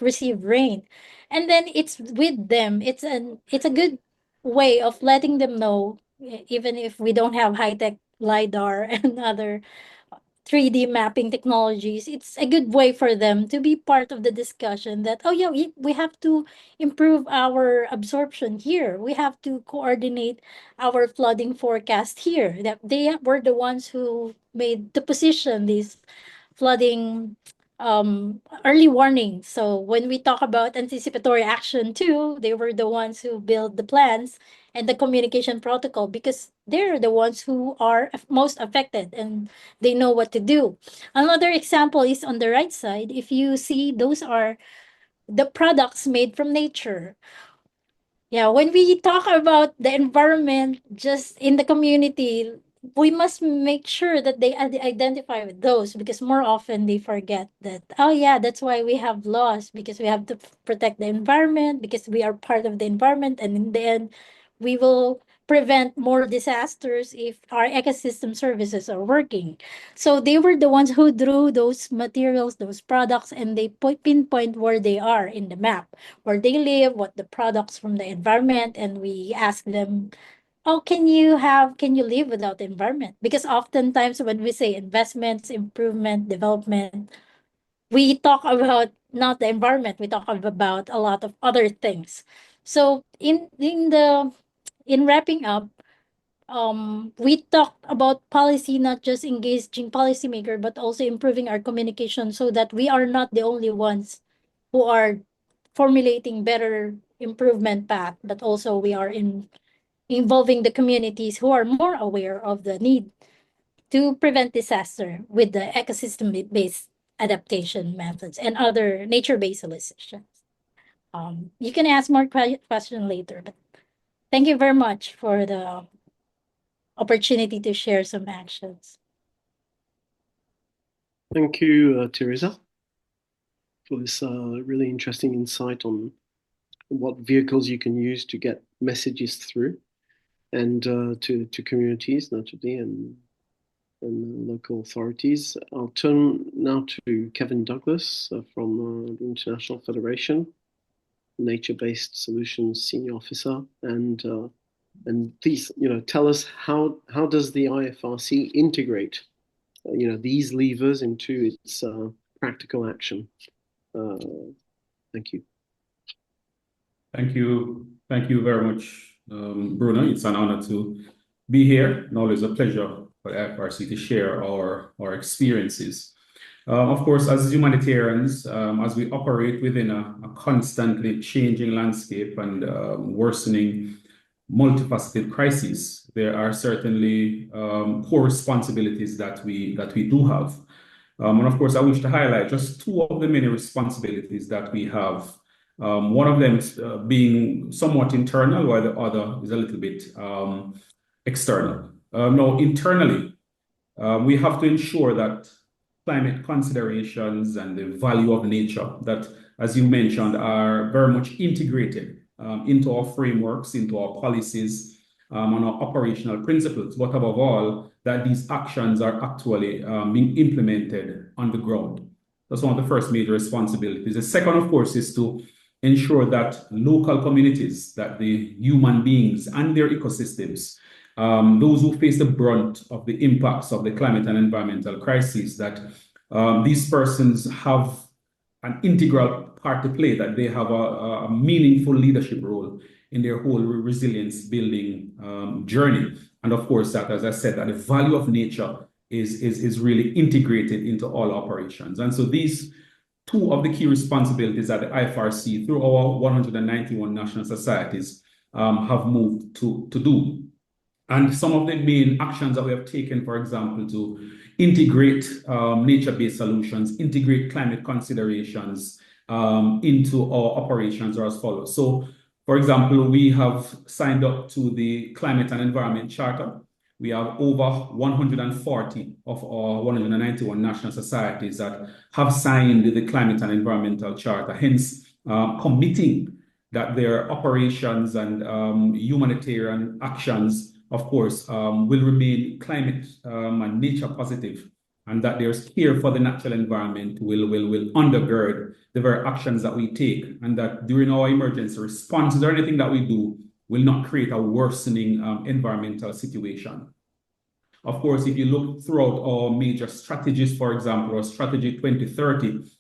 receive rain. And then it's with them. It's a good way of letting them know, even if we don't have high-tech LiDAR and other 3D mapping technologies, it's a good way for them to be part of the discussion that, oh yeah, we have to improve our absorption here. We have to coordinate our flooding forecast here. That they were the ones who made to position these flooding early warning. So when we talk about anticipatory action too, they were the ones who build the plans and the communication protocol, because they're the ones who are most affected and they know what to do. Another example is on the right side. If you see, those are the products made from nature. Yeah, when we talk about the environment just in the community, we must make sure that they identify with those, because more often they forget that, oh yeah, that's why we have laws, because we have to protect the environment, because we are part of the environment, and in the end, we will prevent more disasters if our ecosystem services are working. So they were the ones who drew those materials, those products, and they pinpoint where they are in the map, where they live, what the products from the environment, and we ask them, oh, can you live without the environment? Because oftentimes when we say investments, improvement, development, we talk about not the environment, we talk about a lot of other things. So in wrapping up, we talk about policy, not just engaging policymaker, but also improving our communication so that we are not the only ones who are formulating better improvement path, but also we are involving the communities who are more aware of the need to prevent disaster with the ecosystem-based adaptation methods and other nature-based solutions. You can ask more question later, but thank you very much for the opportunity to share some actions. Thank you, Teresa, for this really interesting insight on what vehicles you can use to get messages through and to communities, notably, and local authorities. I'll turn now to Kevin Douglas from the International Federation, Nature-Based Solutions Senior Officer, and please, tell us how does the IFRC integrate, these levers into its practical action. Thank you. Thank you. Thank you very much, Bruno. It's an honor to be here, and always a pleasure for the IFRC to share our experiences. Of course, as humanitarians, as we operate within a constantly changing landscape and worsening multifaceted crises, there are certainly core responsibilities that we do have. And of course, I wish to highlight just two of the many responsibilities that we have. One of them is being somewhat internal, while the other is a little bit external. Now, internally, we have to ensure that climate considerations and the value of nature that, as you mentioned, are very much integrated into our frameworks, into our policies, and our operational principles. But above all, that these actions are actually being implemented on the ground. That's one of the first major responsibilities. The second, of course, is to ensure that local communities, that the human beings and their ecosystems, those who face the brunt of the impacts of the climate and environmental crisis, that these persons have an integral part to play, that they have a meaningful leadership role in their whole resilience building journey. And of course, that, as I said, that the value of nature is really integrated into all operations. And so these two of the key responsibilities that the IFRC, through our 191 national societies, have moved to do. And some of the main actions that we have taken, for example, to integrate nature-based solutions, integrate climate considerations into our operations are as follows. So, for example, we have signed up to the Climate and Environment Charter. We have over 140 of our 191 national societies that have signed the Climate and Environmental Charter, hence committing that their operations and humanitarian actions, of course, will remain climate and nature positive, and that their care for the natural environment will undergird the very actions that we take, and that during our emergency responses or anything that we do will not create a worsening environmental situation. Of course, if you look throughout our major strategies, for example, our strategy 2030,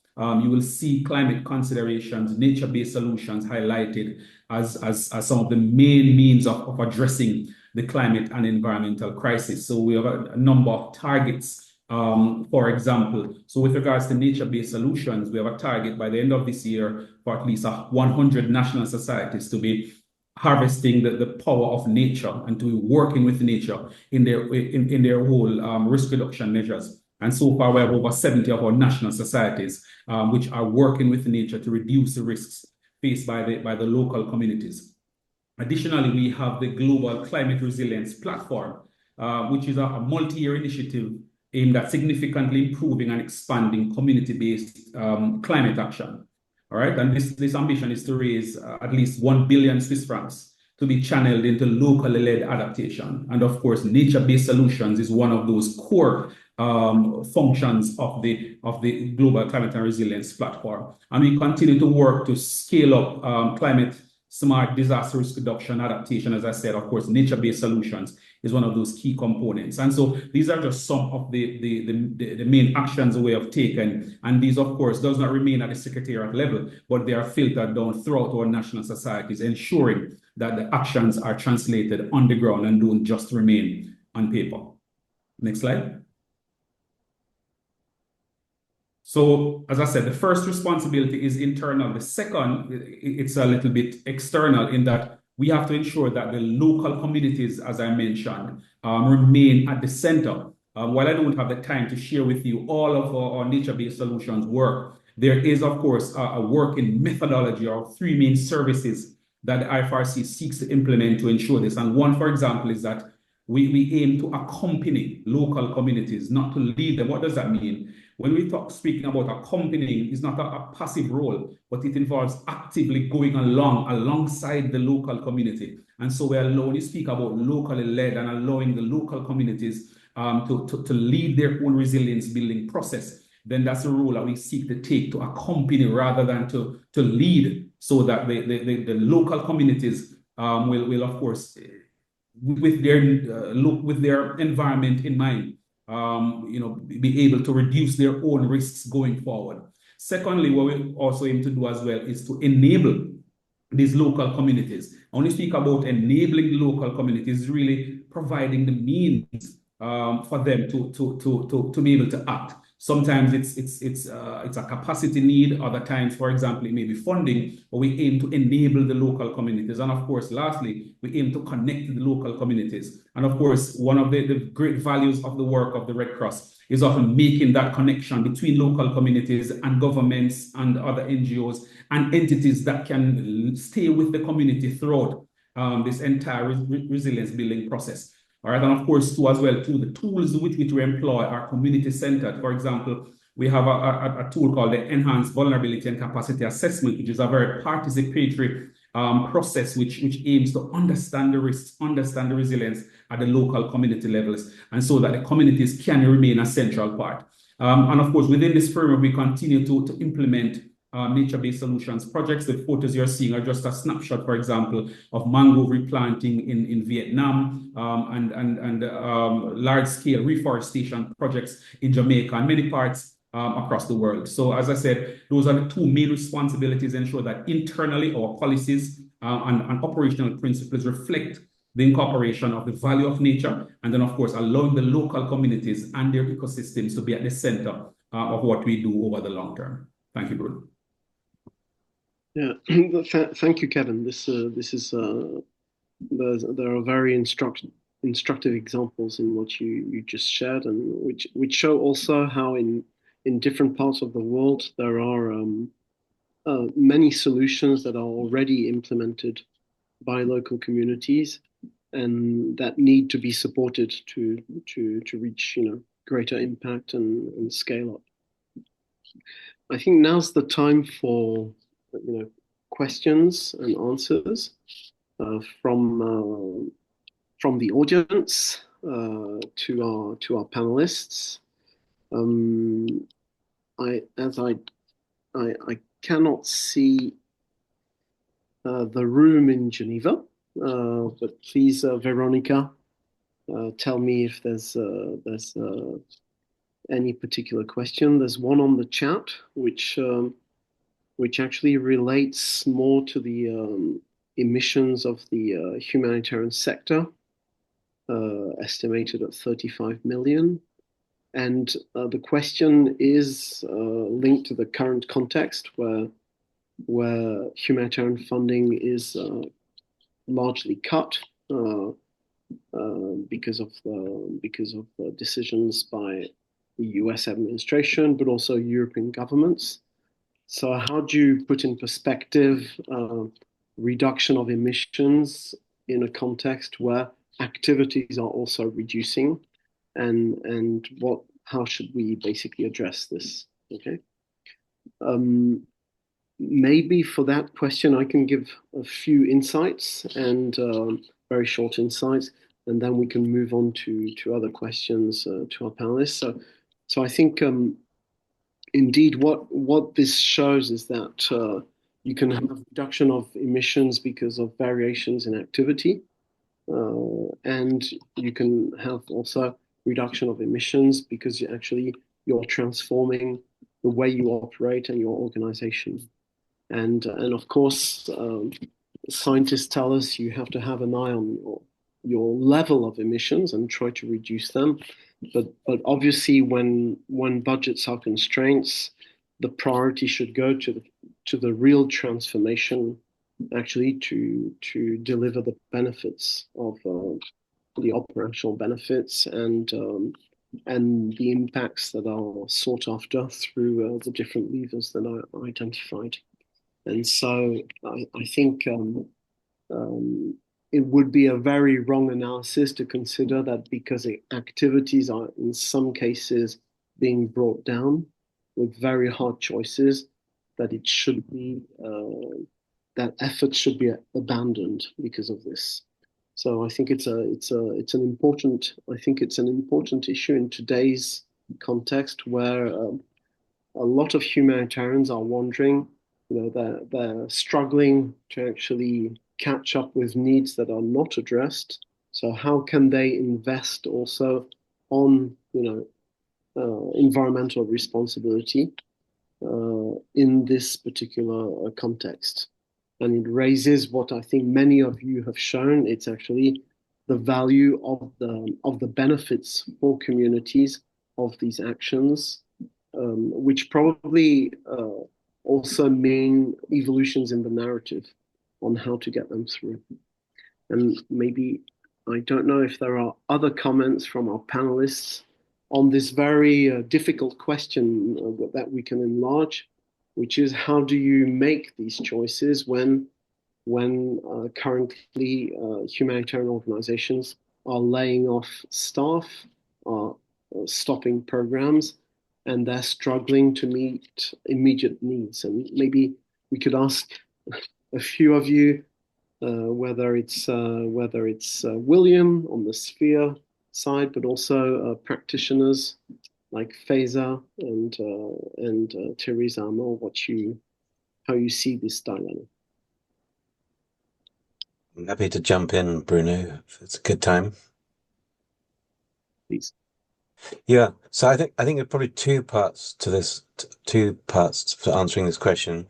you will see climate considerations, nature-based solutions highlighted as some of the main means of addressing the climate and environmental crisis. So we have a number of targets, for example. So with regards to nature-based solutions, we have a target by the end of this year for at least 100 national societies to be harvesting the power of nature and to be working with nature in their whole risk reduction measures. And so far, we have over 70 of our national societies which are working with nature to reduce the risks faced by the local communities. Additionally, we have the Global Climate Resilience Platform, which is a multi-year initiative aimed at significantly improving and expanding community-based climate action. All right, and this ambition is to raise at least 1 billion Swiss francs to be channeled into locally led adaptation. And of course, nature-based solutions is one of those core functions of the Global Climate and Resilience Platform. And we continue to work to scale up climate smart disaster risk reduction adaptation. As I said, of course, nature-based solutions is one of those key components. And so these are just some of the main actions we have taken. And these, of course, does not remain at the secretariat level, but they are filtered down throughout our national societies, ensuring that the actions are translated on the ground and don't just remain on paper. Next slide. So, as I said, the first responsibility is internal. The second, it's a little bit external in that we have to ensure that the local communities, as I mentioned, remain at the center. While I don't have the time to share with you all of our nature-based solutions work, there is, of course, a working methodology or three main services that the IFRC seeks to implement to ensure this. And one, for example, is that we aim to accompany local communities, not to lead them. What does that mean? When we speaking about accompanying, it's not a passive role, but it involves actively going alongside the local community. And so when you speak about locally led and allowing the local communities to lead their own resilience building process, then that's the role that we seek to take, to accompany rather than to lead, so that the local communities will of course, with their environment in mind, be able to reduce their own risks going forward. Secondly, what we also aim to do as well is to enable these local communities. I want to speak about enabling the local communities, really providing the means for them to be able to act. Sometimes it's a capacity need. Other times, for example, it may be funding, but we aim to enable the local communities. And of course, lastly, we aim to connect the local communities. And of course, one of the great values of the work of the Red Cross is often making that connection between local communities and governments and other NGOs and entities that can stay with the community throughout this entire resilience building process. All right, and of course, too, the tools which we employ are community-centered. For example, we have a tool called the Enhanced Vulnerability and Capacity Assessment, which is a very participatory process which aims to understand the risks, understand the resilience at the local community levels, and so that the communities can remain a central part. And of course, within this framework, we continue to implement nature-based solutions projects. The photos you're seeing are just a snapshot, for example, of mangrove replanting in Vietnam and large-scale reforestation projects in Jamaica and many parts across the world. So as I said, those are the two main responsibilities: ensure that internally our policies and operational principles reflect the incorporation of the value of nature, and then of course allowing the local communities and their ecosystems to be at the center of what we do over the long term. Thank you, Bruno. Yeah, thank you, Kevin. This is there are very instructive examples in what you just shared, and which show also how in different parts of the world there are many solutions that are already implemented by local communities and that need to be supported to reach greater impact and scale up. I think now's the time for questions and answers from the audience to our panelists. I cannot see the room in Geneva, but please, Veronica, tell me if there's any particular question. There's one on the chat, which actually relates more to the emissions of the humanitarian sector, estimated at 35 million. And the question is linked to the current context where humanitarian funding is largely cut because of decisions by the US administration, but also European governments. So how do you put in perspective reduction of emissions in a context where activities are also reducing, and how should we basically address this? Okay. Maybe for that question, I can give a few insights and very short insights, and then we can move on to other questions to our panelists. So I think indeed what this shows is that you can have reduction of emissions because of variations in activity, and you can have also reduction of emissions because you're transforming the way you operate and your organization. And of course, scientists tell us you have to have an eye on your level of emissions and try to reduce them. But obviously, when budgets are constraints, the priority should go to the real transformation, actually to deliver the benefits of the operational benefits and the impacts that are sought after through the different levers that I identified. And so I think it would be a very wrong analysis to consider that because activities are in some cases being brought down with very hard choices, that it should be that efforts should be abandoned because of this. So I think it's an important issue in today's context where a lot of humanitarians are wondering, they're struggling to actually catch up with needs that are not addressed. So how can they invest also on environmental responsibility in this particular context? And it raises what I think many of you have shown. It's actually the value of the benefits for communities of these actions, which probably also mean evolutions in the narrative on how to get them through. And maybe, I don't know if there are other comments from our panelists on this very difficult question that we can enlarge, which is how do you make these choices when currently humanitarian organizations are laying off staff, are stopping programs, and they're struggling to meet immediate needs. And maybe we could ask a few of you whether it's William on the Sphere side, but also practitioners like Faiza and Therese Arnaud, how you see this dilemma. I'm happy to jump in, Bruno, if it's a good time. Please. Yeah, so I think there are probably two parts to this, two parts for answering this question.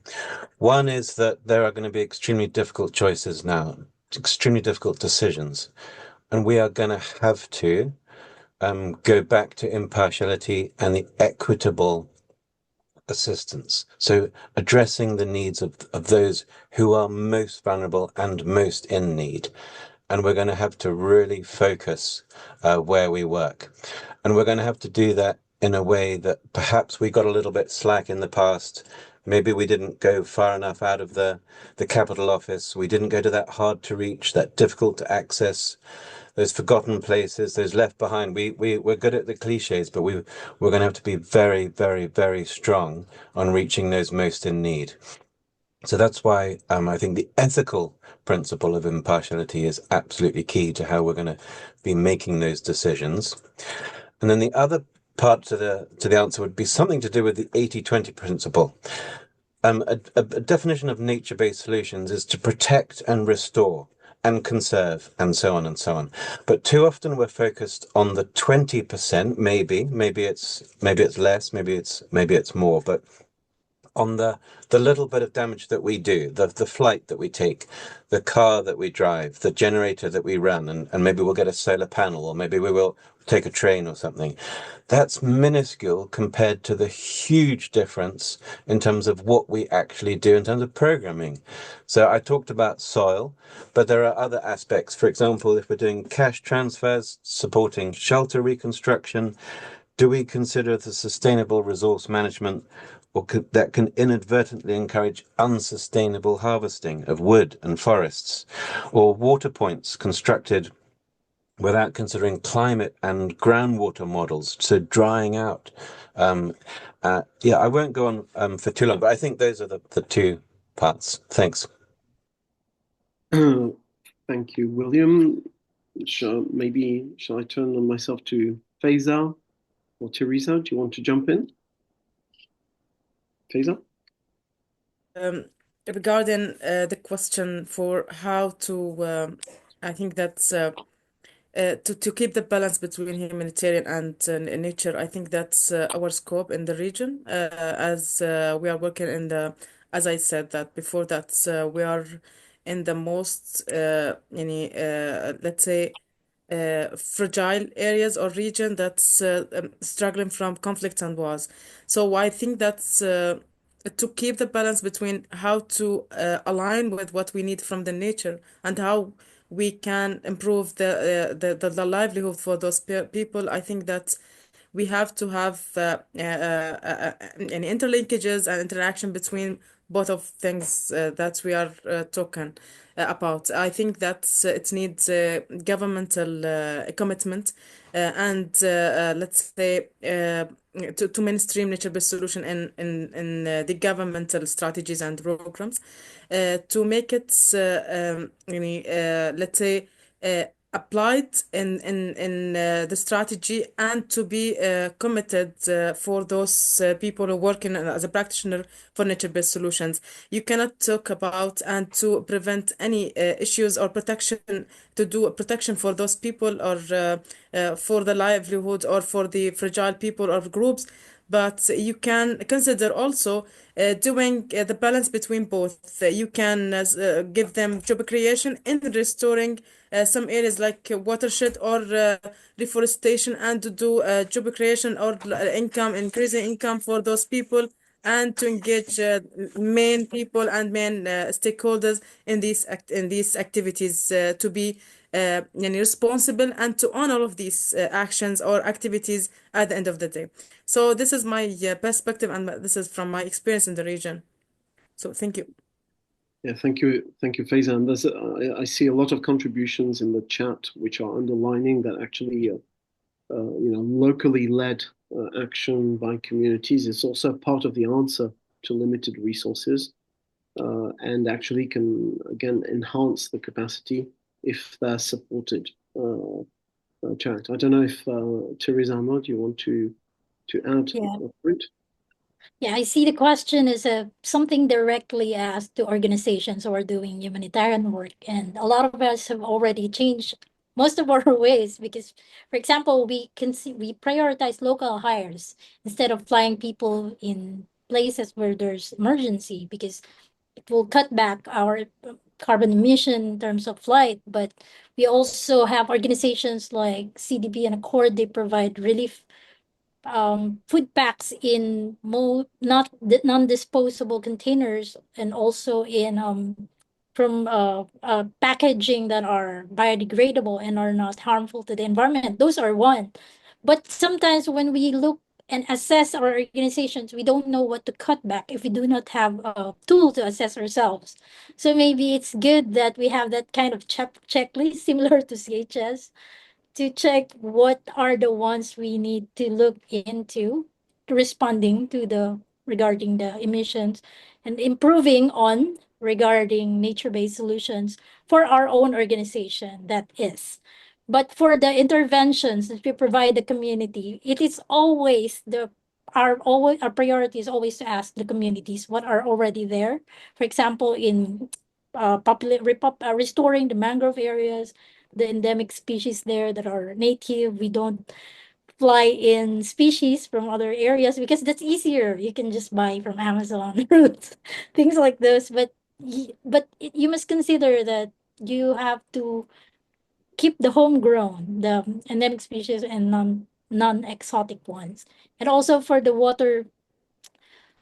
One is that there are going to be extremely difficult choices now, extremely difficult decisions, and we are going to have to go back to impartiality and the equitable assistance. So addressing the needs of those who are most vulnerable and most in need. And we're going to have to really focus where we work. And we're going to have to do that in a way that perhaps we got a little bit slack in the past. Maybe we didn't go far enough out of the capital office. We didn't go to that hard to reach, that difficult to access, those forgotten places, those left behind. We're good at the cliches, but we're going to have to be very, very, very strong on reaching those most in need. So that's why I think the ethical principle of impartiality is absolutely key to how we're going to be making those decisions. And then the other part to the answer would be something to do with the 80-20 principle. A definition of nature-based solutions is to protect and restore and conserve and so on and so on. But too often we're focused on the 20%, maybe it's less, maybe it's more, but on the little bit of damage that we do, the flight that we take, the car that we drive, the generator that we run, and maybe we'll get a solar panel, or maybe we will take a train or something. That's minuscule compared to the huge difference in terms of what we actually do in terms of programming. So I talked about soil, but there are other aspects. For example, if we're doing cash transfers, supporting shelter reconstruction, do we consider the sustainable resource management that can inadvertently encourage unsustainable harvesting of wood and forests, or water points constructed without considering climate and groundwater models, so drying out? Yeah, I won't go on for too long, but I think those are the two parts. Thanks. Thank you, William. Shall I turn on myself to Faiza or Teresa? Do you want to jump in? Faiza? Regarding the question for how to, I think that's to keep the balance between humanitarian and nature. I think that's our scope in the region, as we are working in as I said that before, that we are in the most, let's say, fragile areas or region that's struggling from conflicts and wars. So I think that's to keep the balance between how to align with what we need from the nature and how we can improve the livelihood for those people. I think that we have to have any interlinkages and interaction between both of things that we are talking about. I think that it needs governmental commitment and let's say to mainstream nature-based solution in the governmental strategies and programs to make it let's say applied in the strategy, and to be committed for those people who are working as a practitioner for nature-based solutions. You cannot talk about and to prevent any issues or protection, to do protection for those people or for the livelihood or for the fragile people or groups, but you can consider also doing the balance between both. You can give them job creation in restoring some areas like watershed or reforestation, and to do job creation or income, increasing income for those people, and to engage main people and main stakeholders in these activities to be responsible and to own all of these actions or activities at the end of the day. So this is my perspective, and this is from my experience in the region. So thank you. Yeah, thank you, Faiza. And I see a lot of contributions in the chat which are underlining that actually, locally led action by communities is also part of the answer to limited resources, and actually can again enhance the capacity if they're supported. Chat. I don't know if Teresa Ahmad, you want to add a point? Yeah, I see the question is something directly asked to organizations who are doing humanitarian work. And a lot of us have already changed most of our ways, because, for example, we prioritize local hires instead of flying people in places where there's emergency, because it will cut back our carbon emission in terms of flight. But we also have organizations like CDB and Accord. They provide relief food packs in not non-disposable containers, and also in from packaging that are biodegradable and are not harmful to the environment. Those are one. But sometimes when we look and assess our organizations, we don't know what to cut back if we do not have a tool to assess ourselves. So maybe it's good that we have that kind of checklist similar to CHS, to check what are the ones we need to look into responding to the regarding the emissions, and improving on regarding nature-based solutions for our own organization, that is. But for the interventions that we provide the community, it is always our priority is always to ask the communities what are already there. For example, in restoring the mangrove areas, the endemic species there that are native. We don't fly in species from other areas because that's easier. You can just buy from Amazon roots, things like those. But you must consider that you have to keep the homegrown, the endemic species, and non-exotic ones. And also for the water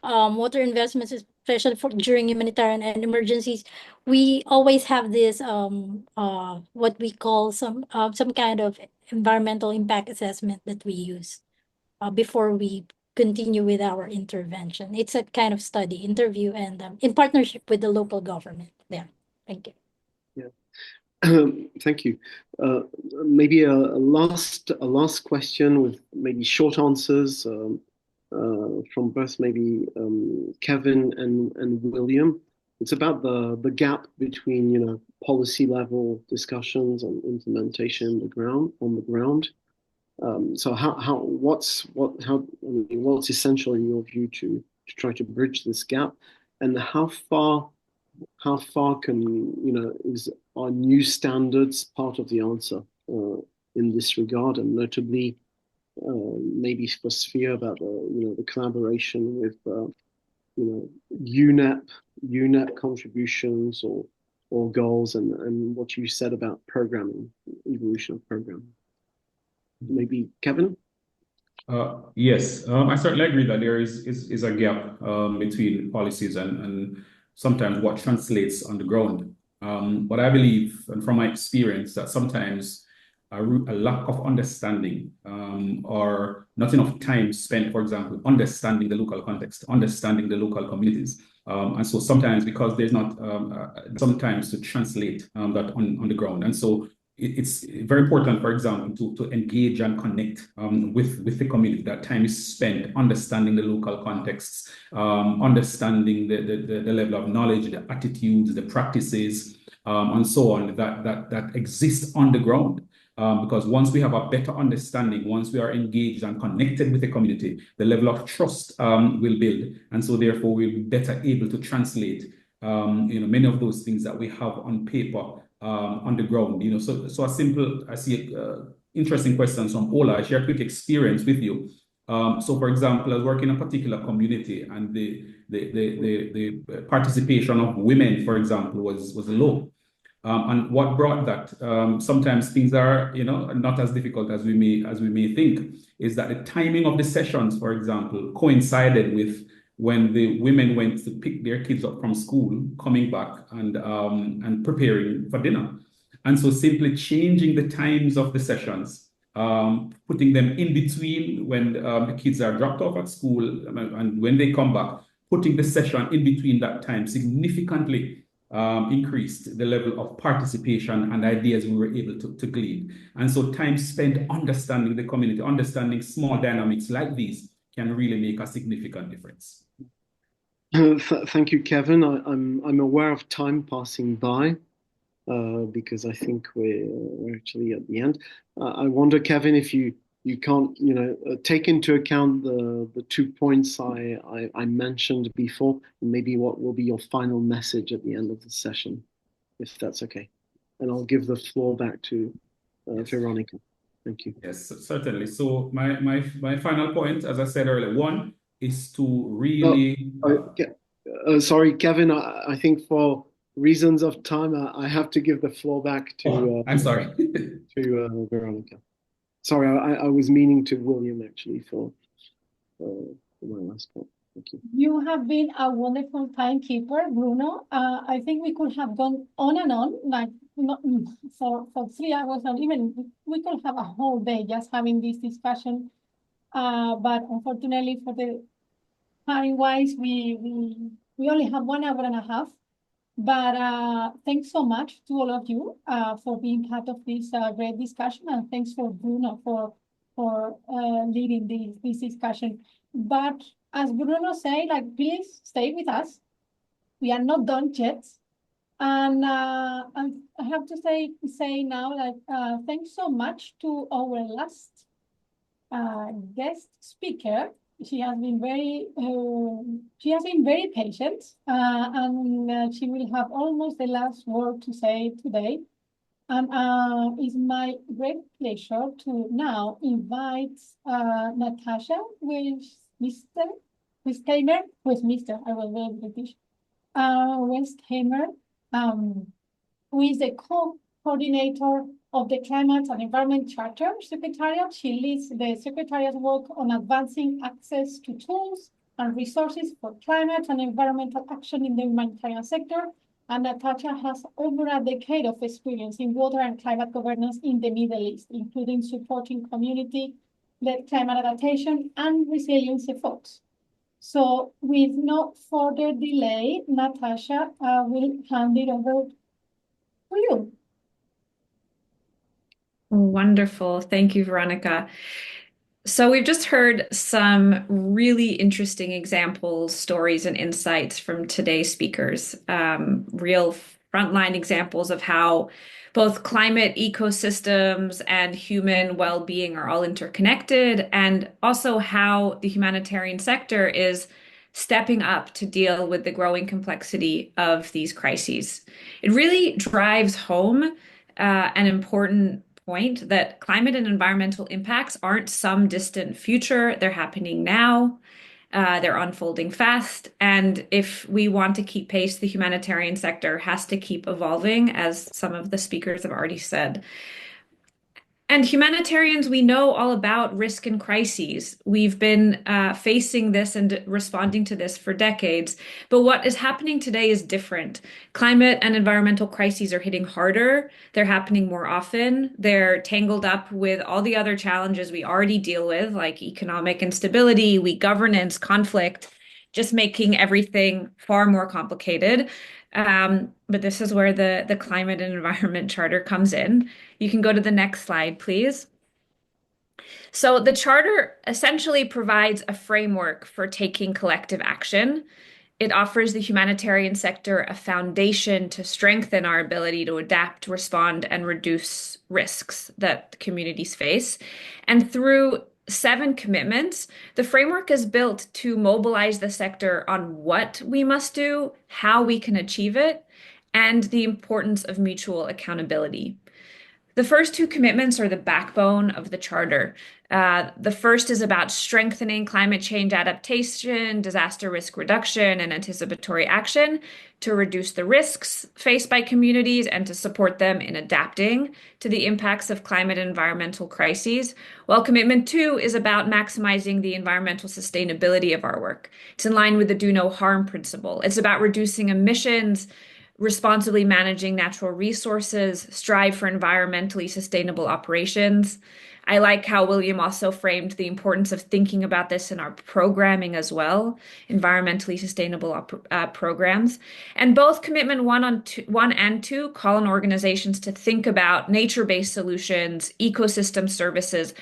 investments, especially for during humanitarian and emergencies, we always have this what we call some kind of environmental impact assessment that we use before we continue with our intervention. It's a kind of study, interview, and in partnership with the local government there. Thank you. Yeah. Thank you. Maybe a last question with maybe short answers from both maybe Kevin and William. It's about the gap between policy level discussions and implementation on the ground. So what's essential in your view to try to bridge this gap, and how far can is our new standards part of the answer in this regard, and notably maybe for Sphere about the collaboration with UNEP contributions or goals, and what you said about programming, evolution of programming. Maybe Kevin? Yes, I certainly agree that there is a gap between policies and sometimes what translates on the ground. But I believe, and from my experience, that sometimes a lack of understanding or not enough time spent, for example, understanding the local context, understanding the local communities. And so sometimes, because there's not sometimes to translate that on the ground. And so it's very important, for example, to engage and connect with the community. That time is spent understanding the local contexts, understanding the level of knowledge, the attitudes, the practices, and so on that exist on the ground. Because once we have a better understanding, once we are engaged and connected with the community, the level of trust will build, and so therefore we'll be better able to translate many of those things that we have on paper on the ground. So a simple, I see interesting questions from Ola. I share a quick experience with you. So for example, I was working in a particular community, and the participation of women, for example, was low. And what brought that? Sometimes things are, not as difficult as we may think. Is that the timing of the sessions, for example, coincided with when the women went to pick their kids up from school, coming back and preparing for dinner. And so simply changing the times of the sessions, putting them in between when the kids are dropped off at school and when they come back, putting the session in between that time significantly increased the level of participation and ideas we were able to glean. And so time spent understanding the community, understanding small dynamics like these can really make a significant difference. Thank you, Kevin. I'm aware of time passing by because I think we're actually at the end. I wonder, Kevin, if you can't take into account the 2 points I mentioned before, and maybe what will be your final message at the end of the session, if that's okay. And I'll give the floor back to Veronica. Thank you. Yes, certainly. So my final point, as I said earlier, one is to really Sorry, Kevin, I think for reasons of time, I have to give the floor back to I'm sorry. to Veronica. Sorry, I was meaning to William actually for my last point. Thank you. You have been a wonderful timekeeper, Bruno. I think we could have gone on and on, like not, for 3 hours, or even we could have a whole day just having this discussion. But unfortunately, for the time-wise, we only have 1 hour and a half. But thanks so much to all of you for being part of this great discussion, and thanks for Bruno for leading this discussion. But as Bruno said, like, please stay with us. We are not done yet. And I have to say now, like, thanks so much to our last guest speaker. She has been very patient, and she will have almost the last word to say today. And it's my great pleasure to now invite Natasha with Westheimer, I was very British, Westheimer, who is the co-coordinator of the Climate and Environment Charter Secretariat. She leads the Secretariat's work on advancing access to tools and resources for climate and environmental action in the humanitarian sector. And Natasha has over a decade of experience in water and climate governance in the Middle East, including supporting community-led climate adaptation and resilience efforts. So with no further delay, Natasha will hand it over to you. Wonderful. Thank you, Veronica. So we've just heard some really interesting examples, stories, and insights from today's speakers. Real frontline examples of how both climate ecosystems and human well-being are all interconnected, and also how the humanitarian sector is stepping up to deal with the growing complexity of these crises. It really drives home an important point that climate and environmental impacts aren't some distant future. They're happening now. They're unfolding fast. And if we want to keep pace, the humanitarian sector has to keep evolving, as some of the speakers have already said. And humanitarians, we know all about risk and crises. We've been facing this and responding to this for decades. But what is happening today is different. Climate and environmental crises are hitting harder. They're happening more often. They're tangled up with all the other challenges we already deal with, like economic instability, weak governance, conflict, just making everything far more complicated. But this is where the Climate and Environment Charter comes in. You can go to the next slide, please. So the Charter essentially provides a framework for taking collective action. It offers the humanitarian sector a foundation to strengthen our ability to adapt, respond, and reduce risks that communities face. And through 7 commitments, the framework is built to mobilize the sector on what we must do, how we can achieve it, and the importance of mutual accountability. The first 2 commitments are the backbone of the Charter. The first is about strengthening climate change adaptation, disaster risk reduction, and anticipatory action to reduce the risks faced by communities and to support them in adapting to the impacts of climate and environmental crises. While commitment 2 is about maximizing the environmental sustainability of our work. It's in line with the do no harm principle. It's about reducing emissions, responsibly managing natural resources, strive for environmentally sustainable operations. I like how William also framed the importance of thinking about this in our programming as well, environmentally sustainable programs. And both Commitment 1 and 2 call on organizations to think about nature-based solutions, ecosystem services,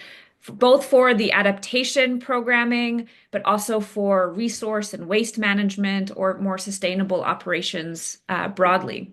both for the adaptation programming, but also for resource and waste management or more sustainable operations broadly.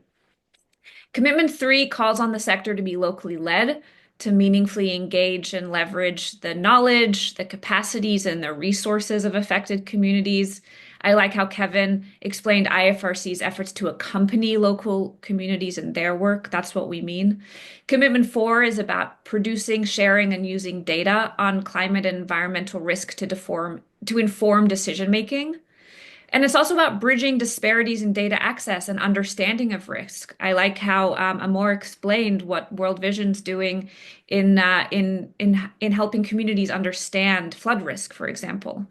Commitment 3 calls on the sector to be locally led, to meaningfully engage and leverage the knowledge, the capacities, and the resources of affected communities. I like how Kevin explained IFRC's efforts to accompany local communities in their work. That's what we mean. Commitment 4 is about producing, sharing, and using data on climate and environmental risk to inform decision making. And it's also about bridging disparities in data access and understanding of risk. I like how Amor explained what World Vision's doing in helping communities understand flood risk, for example.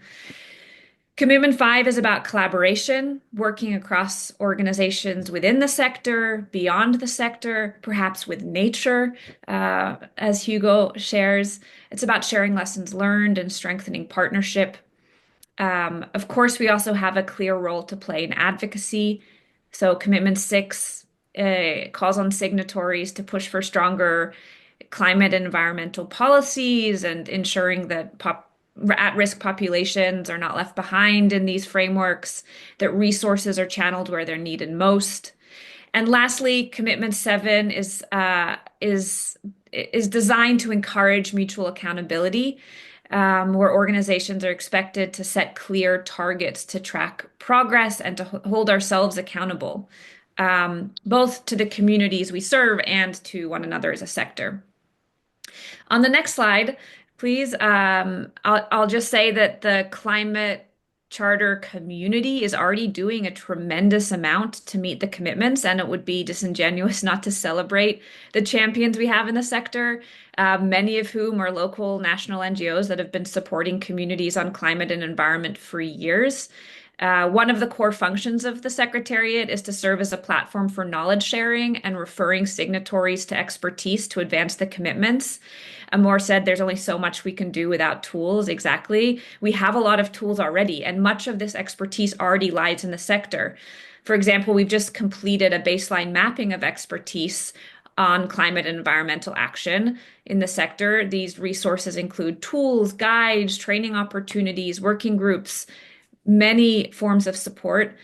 Commitment 5 is about collaboration, working across organizations within the sector, beyond the sector, perhaps with nature, as Hugo shares. It's about sharing lessons learned and strengthening partnership. Of course, we also have a clear role to play in advocacy. So Commitment 6 calls on signatories to push for stronger climate and environmental policies and ensuring that at-risk populations are not left behind in these frameworks, that resources are channeled where they're needed most. And lastly, Commitment 7 is designed to encourage mutual accountability, where organizations are expected to set clear targets to track progress and to hold ourselves accountable, both to the communities we serve and to one another as a sector. On the next slide, please, I'll just say that the climate charter community is already doing a tremendous amount to meet the commitments, and it would be disingenuous not to celebrate the champions we have in the sector, many of whom are local national NGOs that have been supporting communities on climate and environment for years. One of the core functions of the Secretariat is to serve as a platform for knowledge sharing and referring signatories to expertise to advance the commitments. Amor said there's only so much we can do without tools. Exactly. We have a lot of tools already, and much of this expertise already lies in the sector. For example, we've just completed a baseline mapping of expertise on climate and environmental action in the sector. These resources include tools, guides, training opportunities, working groups, many forms of support,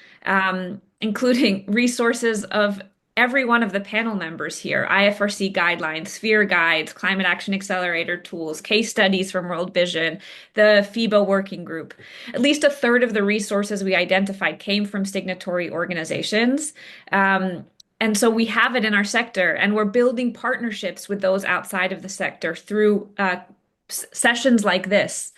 including resources of every one of the panel members here: IFRC guidelines, sphere guides, climate action accelerator tools, case studies from World Vision, the FIBA working group. At least a third of the resources we identified came from signatory organizations. And so we have it in our sector, and we're building partnerships with those outside of the sector through sessions like this.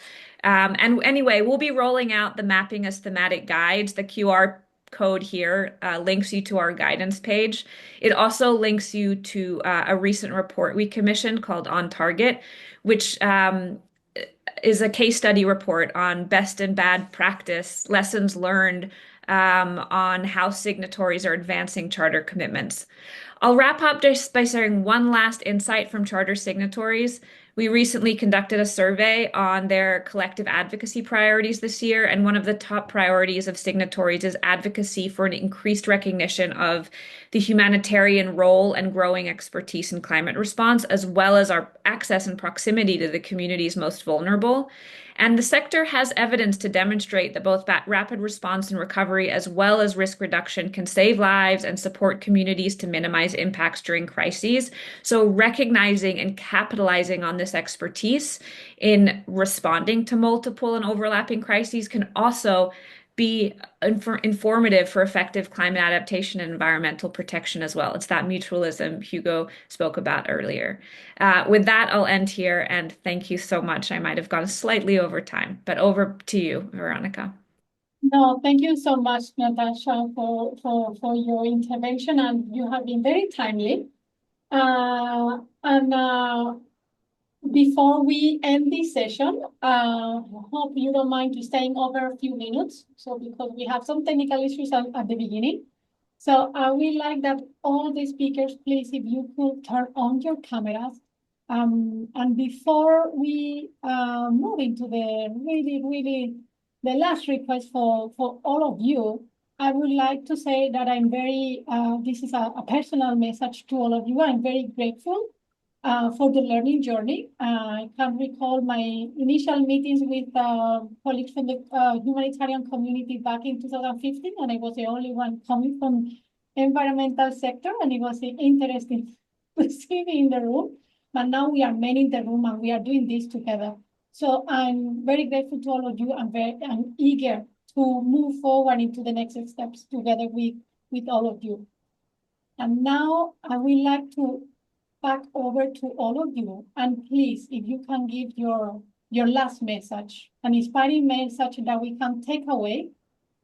And anyway, we'll be rolling out the mapping as thematic guides. The QR code here links you to our guidance page. It also links you to a recent report we commissioned called On Target, which is a case study report on best and bad practice, lessons learned on how signatories are advancing charter commitments. I'll wrap up just by sharing one last insight from charter signatories. We recently conducted a survey on their collective advocacy priorities this year, and one of the top priorities of signatories is advocacy for an increased recognition of the humanitarian role and growing expertise in climate response, as well as our access and proximity to the communities most vulnerable. And the sector has evidence to demonstrate that both rapid response and recovery, as well as risk reduction, can save lives and support communities to minimize impacts during crises. So recognizing and capitalizing on this expertise in responding to multiple and overlapping crises can also be informative for effective climate adaptation and environmental protection as well. It's that mutualism Hugo spoke about earlier. With that, I'll end here, and thank you so much. I might have gone slightly over time, but over to you, Veronica. No, thank you so much, Natasha, for your intervention, and you have been very timely. Before we end this session, I hope you don't mind to staying over a few minutes. So because we have some technical issues at the beginning. So I would like that all the speakers, please, if you could turn on your cameras. And before we move into the really the last request for all of you, I would like to say that I'm very, this is a personal message to all of you. I'm very grateful for the learning journey. I can recall my initial meetings with colleagues from the humanitarian community back in 2015, and I was the only one coming from environmental sector, and it was interesting to see me in the room. But now we are many in the room, and we are doing this together. So I'm very grateful to all of you. I'm eager to move forward into the next steps together with all of you. And now I would like to back over to all of you. And please, if you can give your last message, an inspiring message that we can take away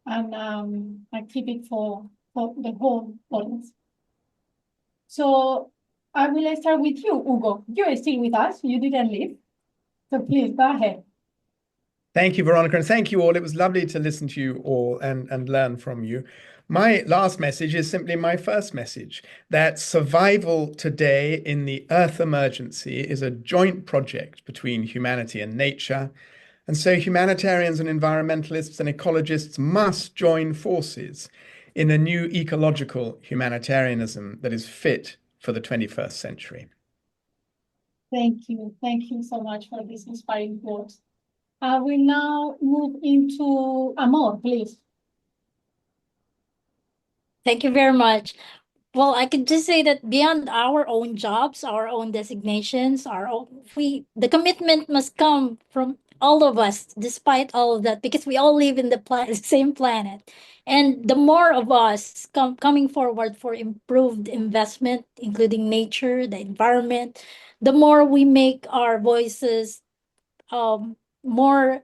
and keep it for the whole audience. So I will start with you, Hugo. You're still with us. You didn't leave. So please go ahead. Thank you, Veronica, and thank you all. It was lovely to listen to you all and learn from you. My last message is simply my first message, that survival today in the Earth emergency is a joint project between humanity and nature. And so humanitarians and environmentalists and ecologists must join forces in a new ecological humanitarianism that is fit for the 21st century. Thank you. Thank you so much for this inspiring words. I will now move into Amor, please. Thank you very much. Well, I could just say that beyond our own jobs, our own designations, the commitment must come from all of us, despite all of that, because we all live in the same planet. And the more of us coming forward for improved investment, including nature, the environment, the more we make our voices more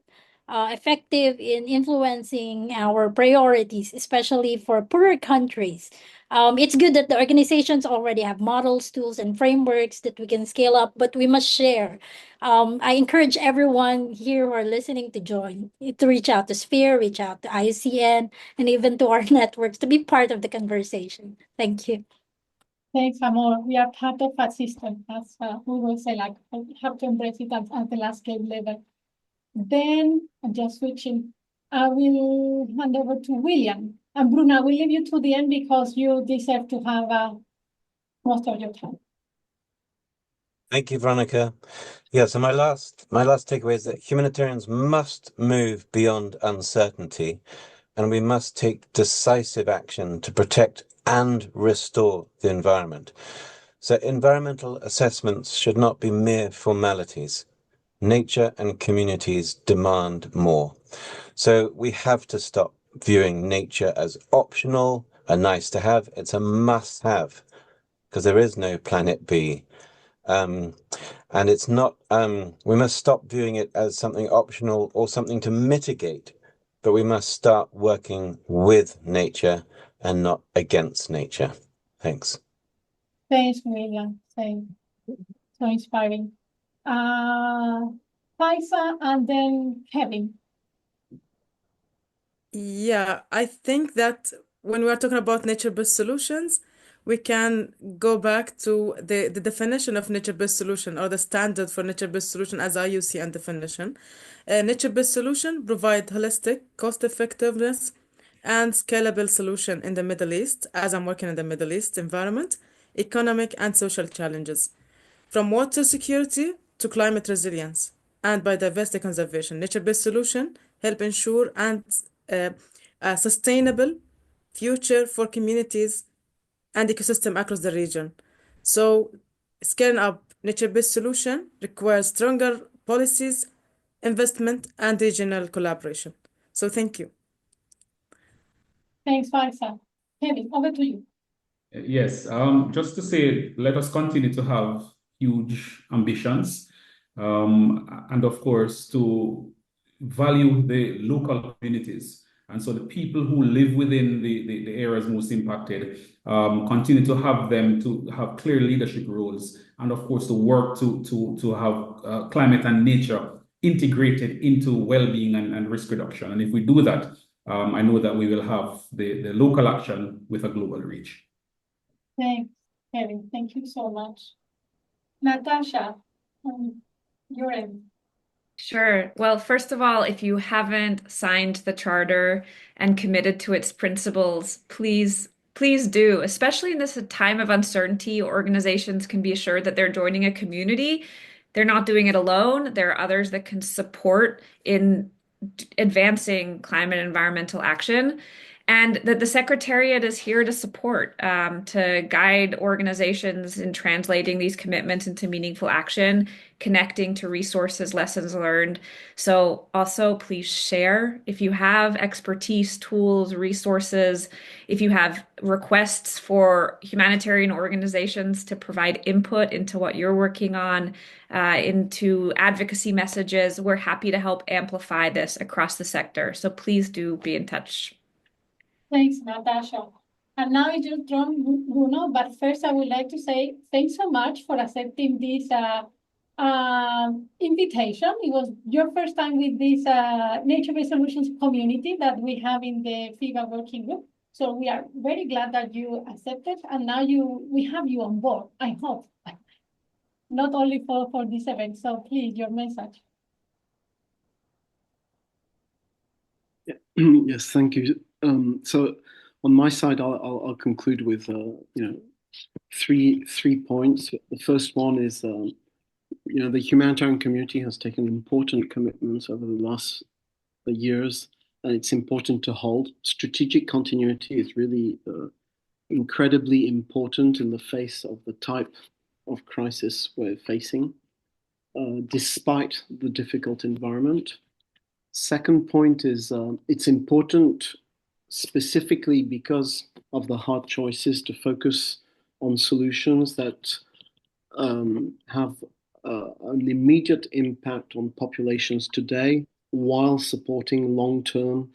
effective in influencing our priorities, especially for poorer countries. It's good that the organizations already have models, tools, and frameworks that we can scale up, but we must share. I encourage everyone here who are listening to join, to reach out to Sphere, reach out to IUCN, and even to our networks to be part of the conversation. Thank you. Thanks, Amor. We are part of a system, as we will say, like, we have to embrace it at the last scale level. Then, I'm just switching, I will hand over to William. And Bruno, I will leave you to the end because you deserve to have most of your time. Thank you, Veronica. Yeah, so my last takeaway is that humanitarians must move beyond uncertainty, and we must take decisive action to protect and restore the environment. So environmental assessments should not be mere formalities. Nature and communities demand more. So we have to stop viewing nature as optional, a nice to have. It's a must have, because there is no planet B. And it's not, we must stop viewing it as something optional or something to mitigate, but we must start working with nature and not against nature. Thanks. Thanks, William. Same. So inspiring. Faisa and then Kevin. Yeah, I think that when we are talking about nature-based solutions, we can go back to the definition of nature-based solution or the standard for nature-based solution as IUCN definition. Nature-based solution provide holistic, cost-effectiveness, and scalable solution in the Middle East, as I'm working in the Middle East environment, economic and social challenges. From water security to climate resilience and biodiversity conservation, nature-based solution help ensure a sustainable future for communities and ecosystem across the region. So scaling up nature-based solution requires stronger policies, investment, and regional collaboration. So thank you. Thanks, Faisa. Kevin, over to you. Yes, just to say, let us continue to have huge ambitions, and of course, to value the local communities. And so the people who live within the areas most impacted, continue to have them to have clear leadership roles, and of course, to work to have climate and nature integrated into well-being and risk reduction. And if we do that, I know that we will have the local action with a global reach. Thanks, Kevin. Thank you so much. Natasha, your end. Sure. Well, first of all, if you haven't signed the charter and committed to its principles, please do. Especially in this time of uncertainty, organizations can be assured that they're joining a community. They're not doing it alone. There are others that can support in advancing climate and environmental action. and that the Secretariat is here to support, to guide organizations in translating these commitments into meaningful action, connecting to resources, lessons learned. So also please share if you have expertise, tools, resources, if you have requests for humanitarian organizations to provide input into what you're working on, into advocacy messages, we're happy to help amplify this across the sector. So please do be in touch. Thanks, Natasha. And now it's your turn, Bruno, but first I would like to say thanks so much for accepting this invitation. It was your first time with this nature-based solutions community that we have in the FIBA working group. So we are very glad that you accepted, and now we have you on board, I hope, not only for this event. So please, your message. Yes, thank you. So on my side, I'll conclude with three points. The first one is the humanitarian community has taken important commitments over the last years, and it's important to hold. Strategic continuity is really incredibly important in the face of the type of crisis we're facing, despite the difficult environment. Second point is it's important specifically because of the hard choices to focus on solutions that have an immediate impact on populations today while supporting long-term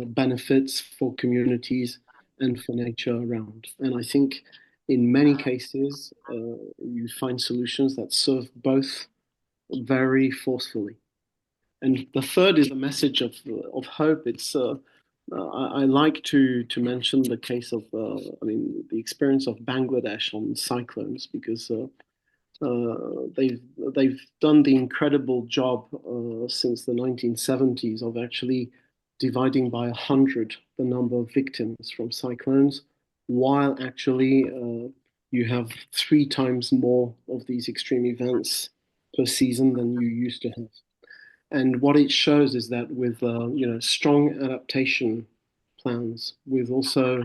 benefits for communities and for nature around. And I think in many cases, you find solutions that serve both very forcefully. And the third is a message of hope. It's I like to mention the case of the experience of Bangladesh on cyclones, because they've done the incredible job since the 1970s of actually dividing by 100 the number of victims from cyclones, while actually you have 3 times more of these extreme events per season than you used to have. And what it shows is that with strong adaptation plans, with also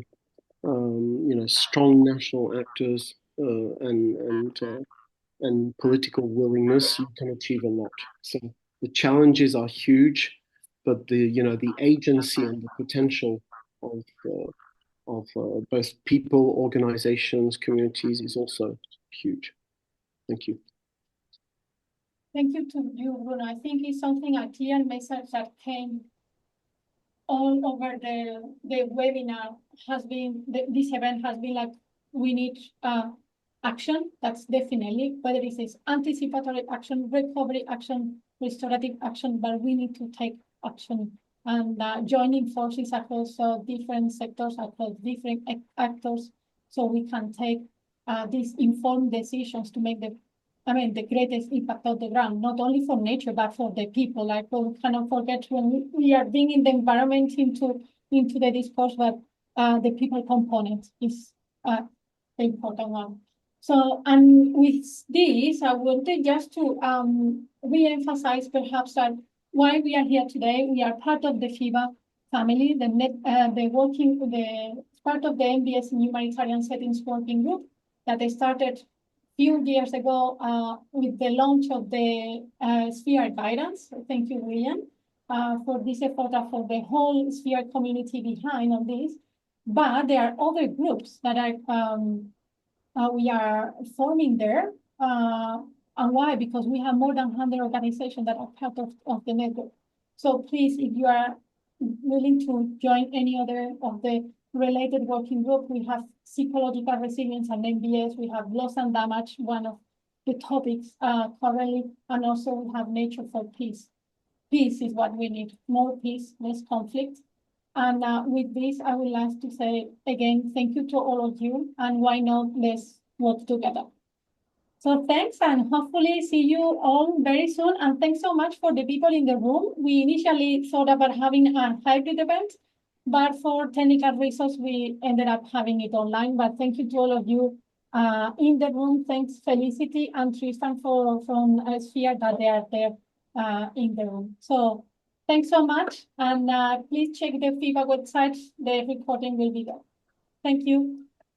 strong national actors and political willingness, you can achieve a lot. So the challenges are huge, but the agency and the potential of both people, organizations, communities is also huge. Thank you. Thank you to you, Bruno. I think it's something, a clear message that came all over the webinar has been, this event has been like, we need action. That's definitely, whether it is anticipatory action, recovery action, restorative action, but we need to take action and joining forces across different sectors, across different actors, so we can take these informed decisions to make the greatest impact on the ground, not only for nature, but for the people. Like, we cannot forget when we are bringing the environment into the discourse, but the people component is the important one. So, and with this, I wanted just to re-emphasize perhaps that why we are here today. We are part of the FIBA family, part of the NBS in Humanitarian Settings Working Group that started few years ago with the launch of the Sphere guidance. Thank you, William, for this effort and for the whole Sphere community behind on this. But there are other groups that we are forming there. And why? Because we have more than 100 organizations that are part of the network. So please, if you are willing to join any other of the related working group, we have psychological resilience and NBS, we have loss and damage, one of the topics currently, and also we have nature for peace. Peace is what we need, more peace, less conflict. And with this, I would like to say again, thank you to all of you, and why not, let's work together. So thanks, and hopefully see you all very soon. And thanks so much for the people in the room. We initially thought about having a hybrid event, but for technical reasons, we ended up having it online. But thank you to all of you in the room. Thanks, Felicity and Tristan from Sphere, that they are there in the room. So Thanks so much. And please check the FIBA website. The recording will be there. Thank you.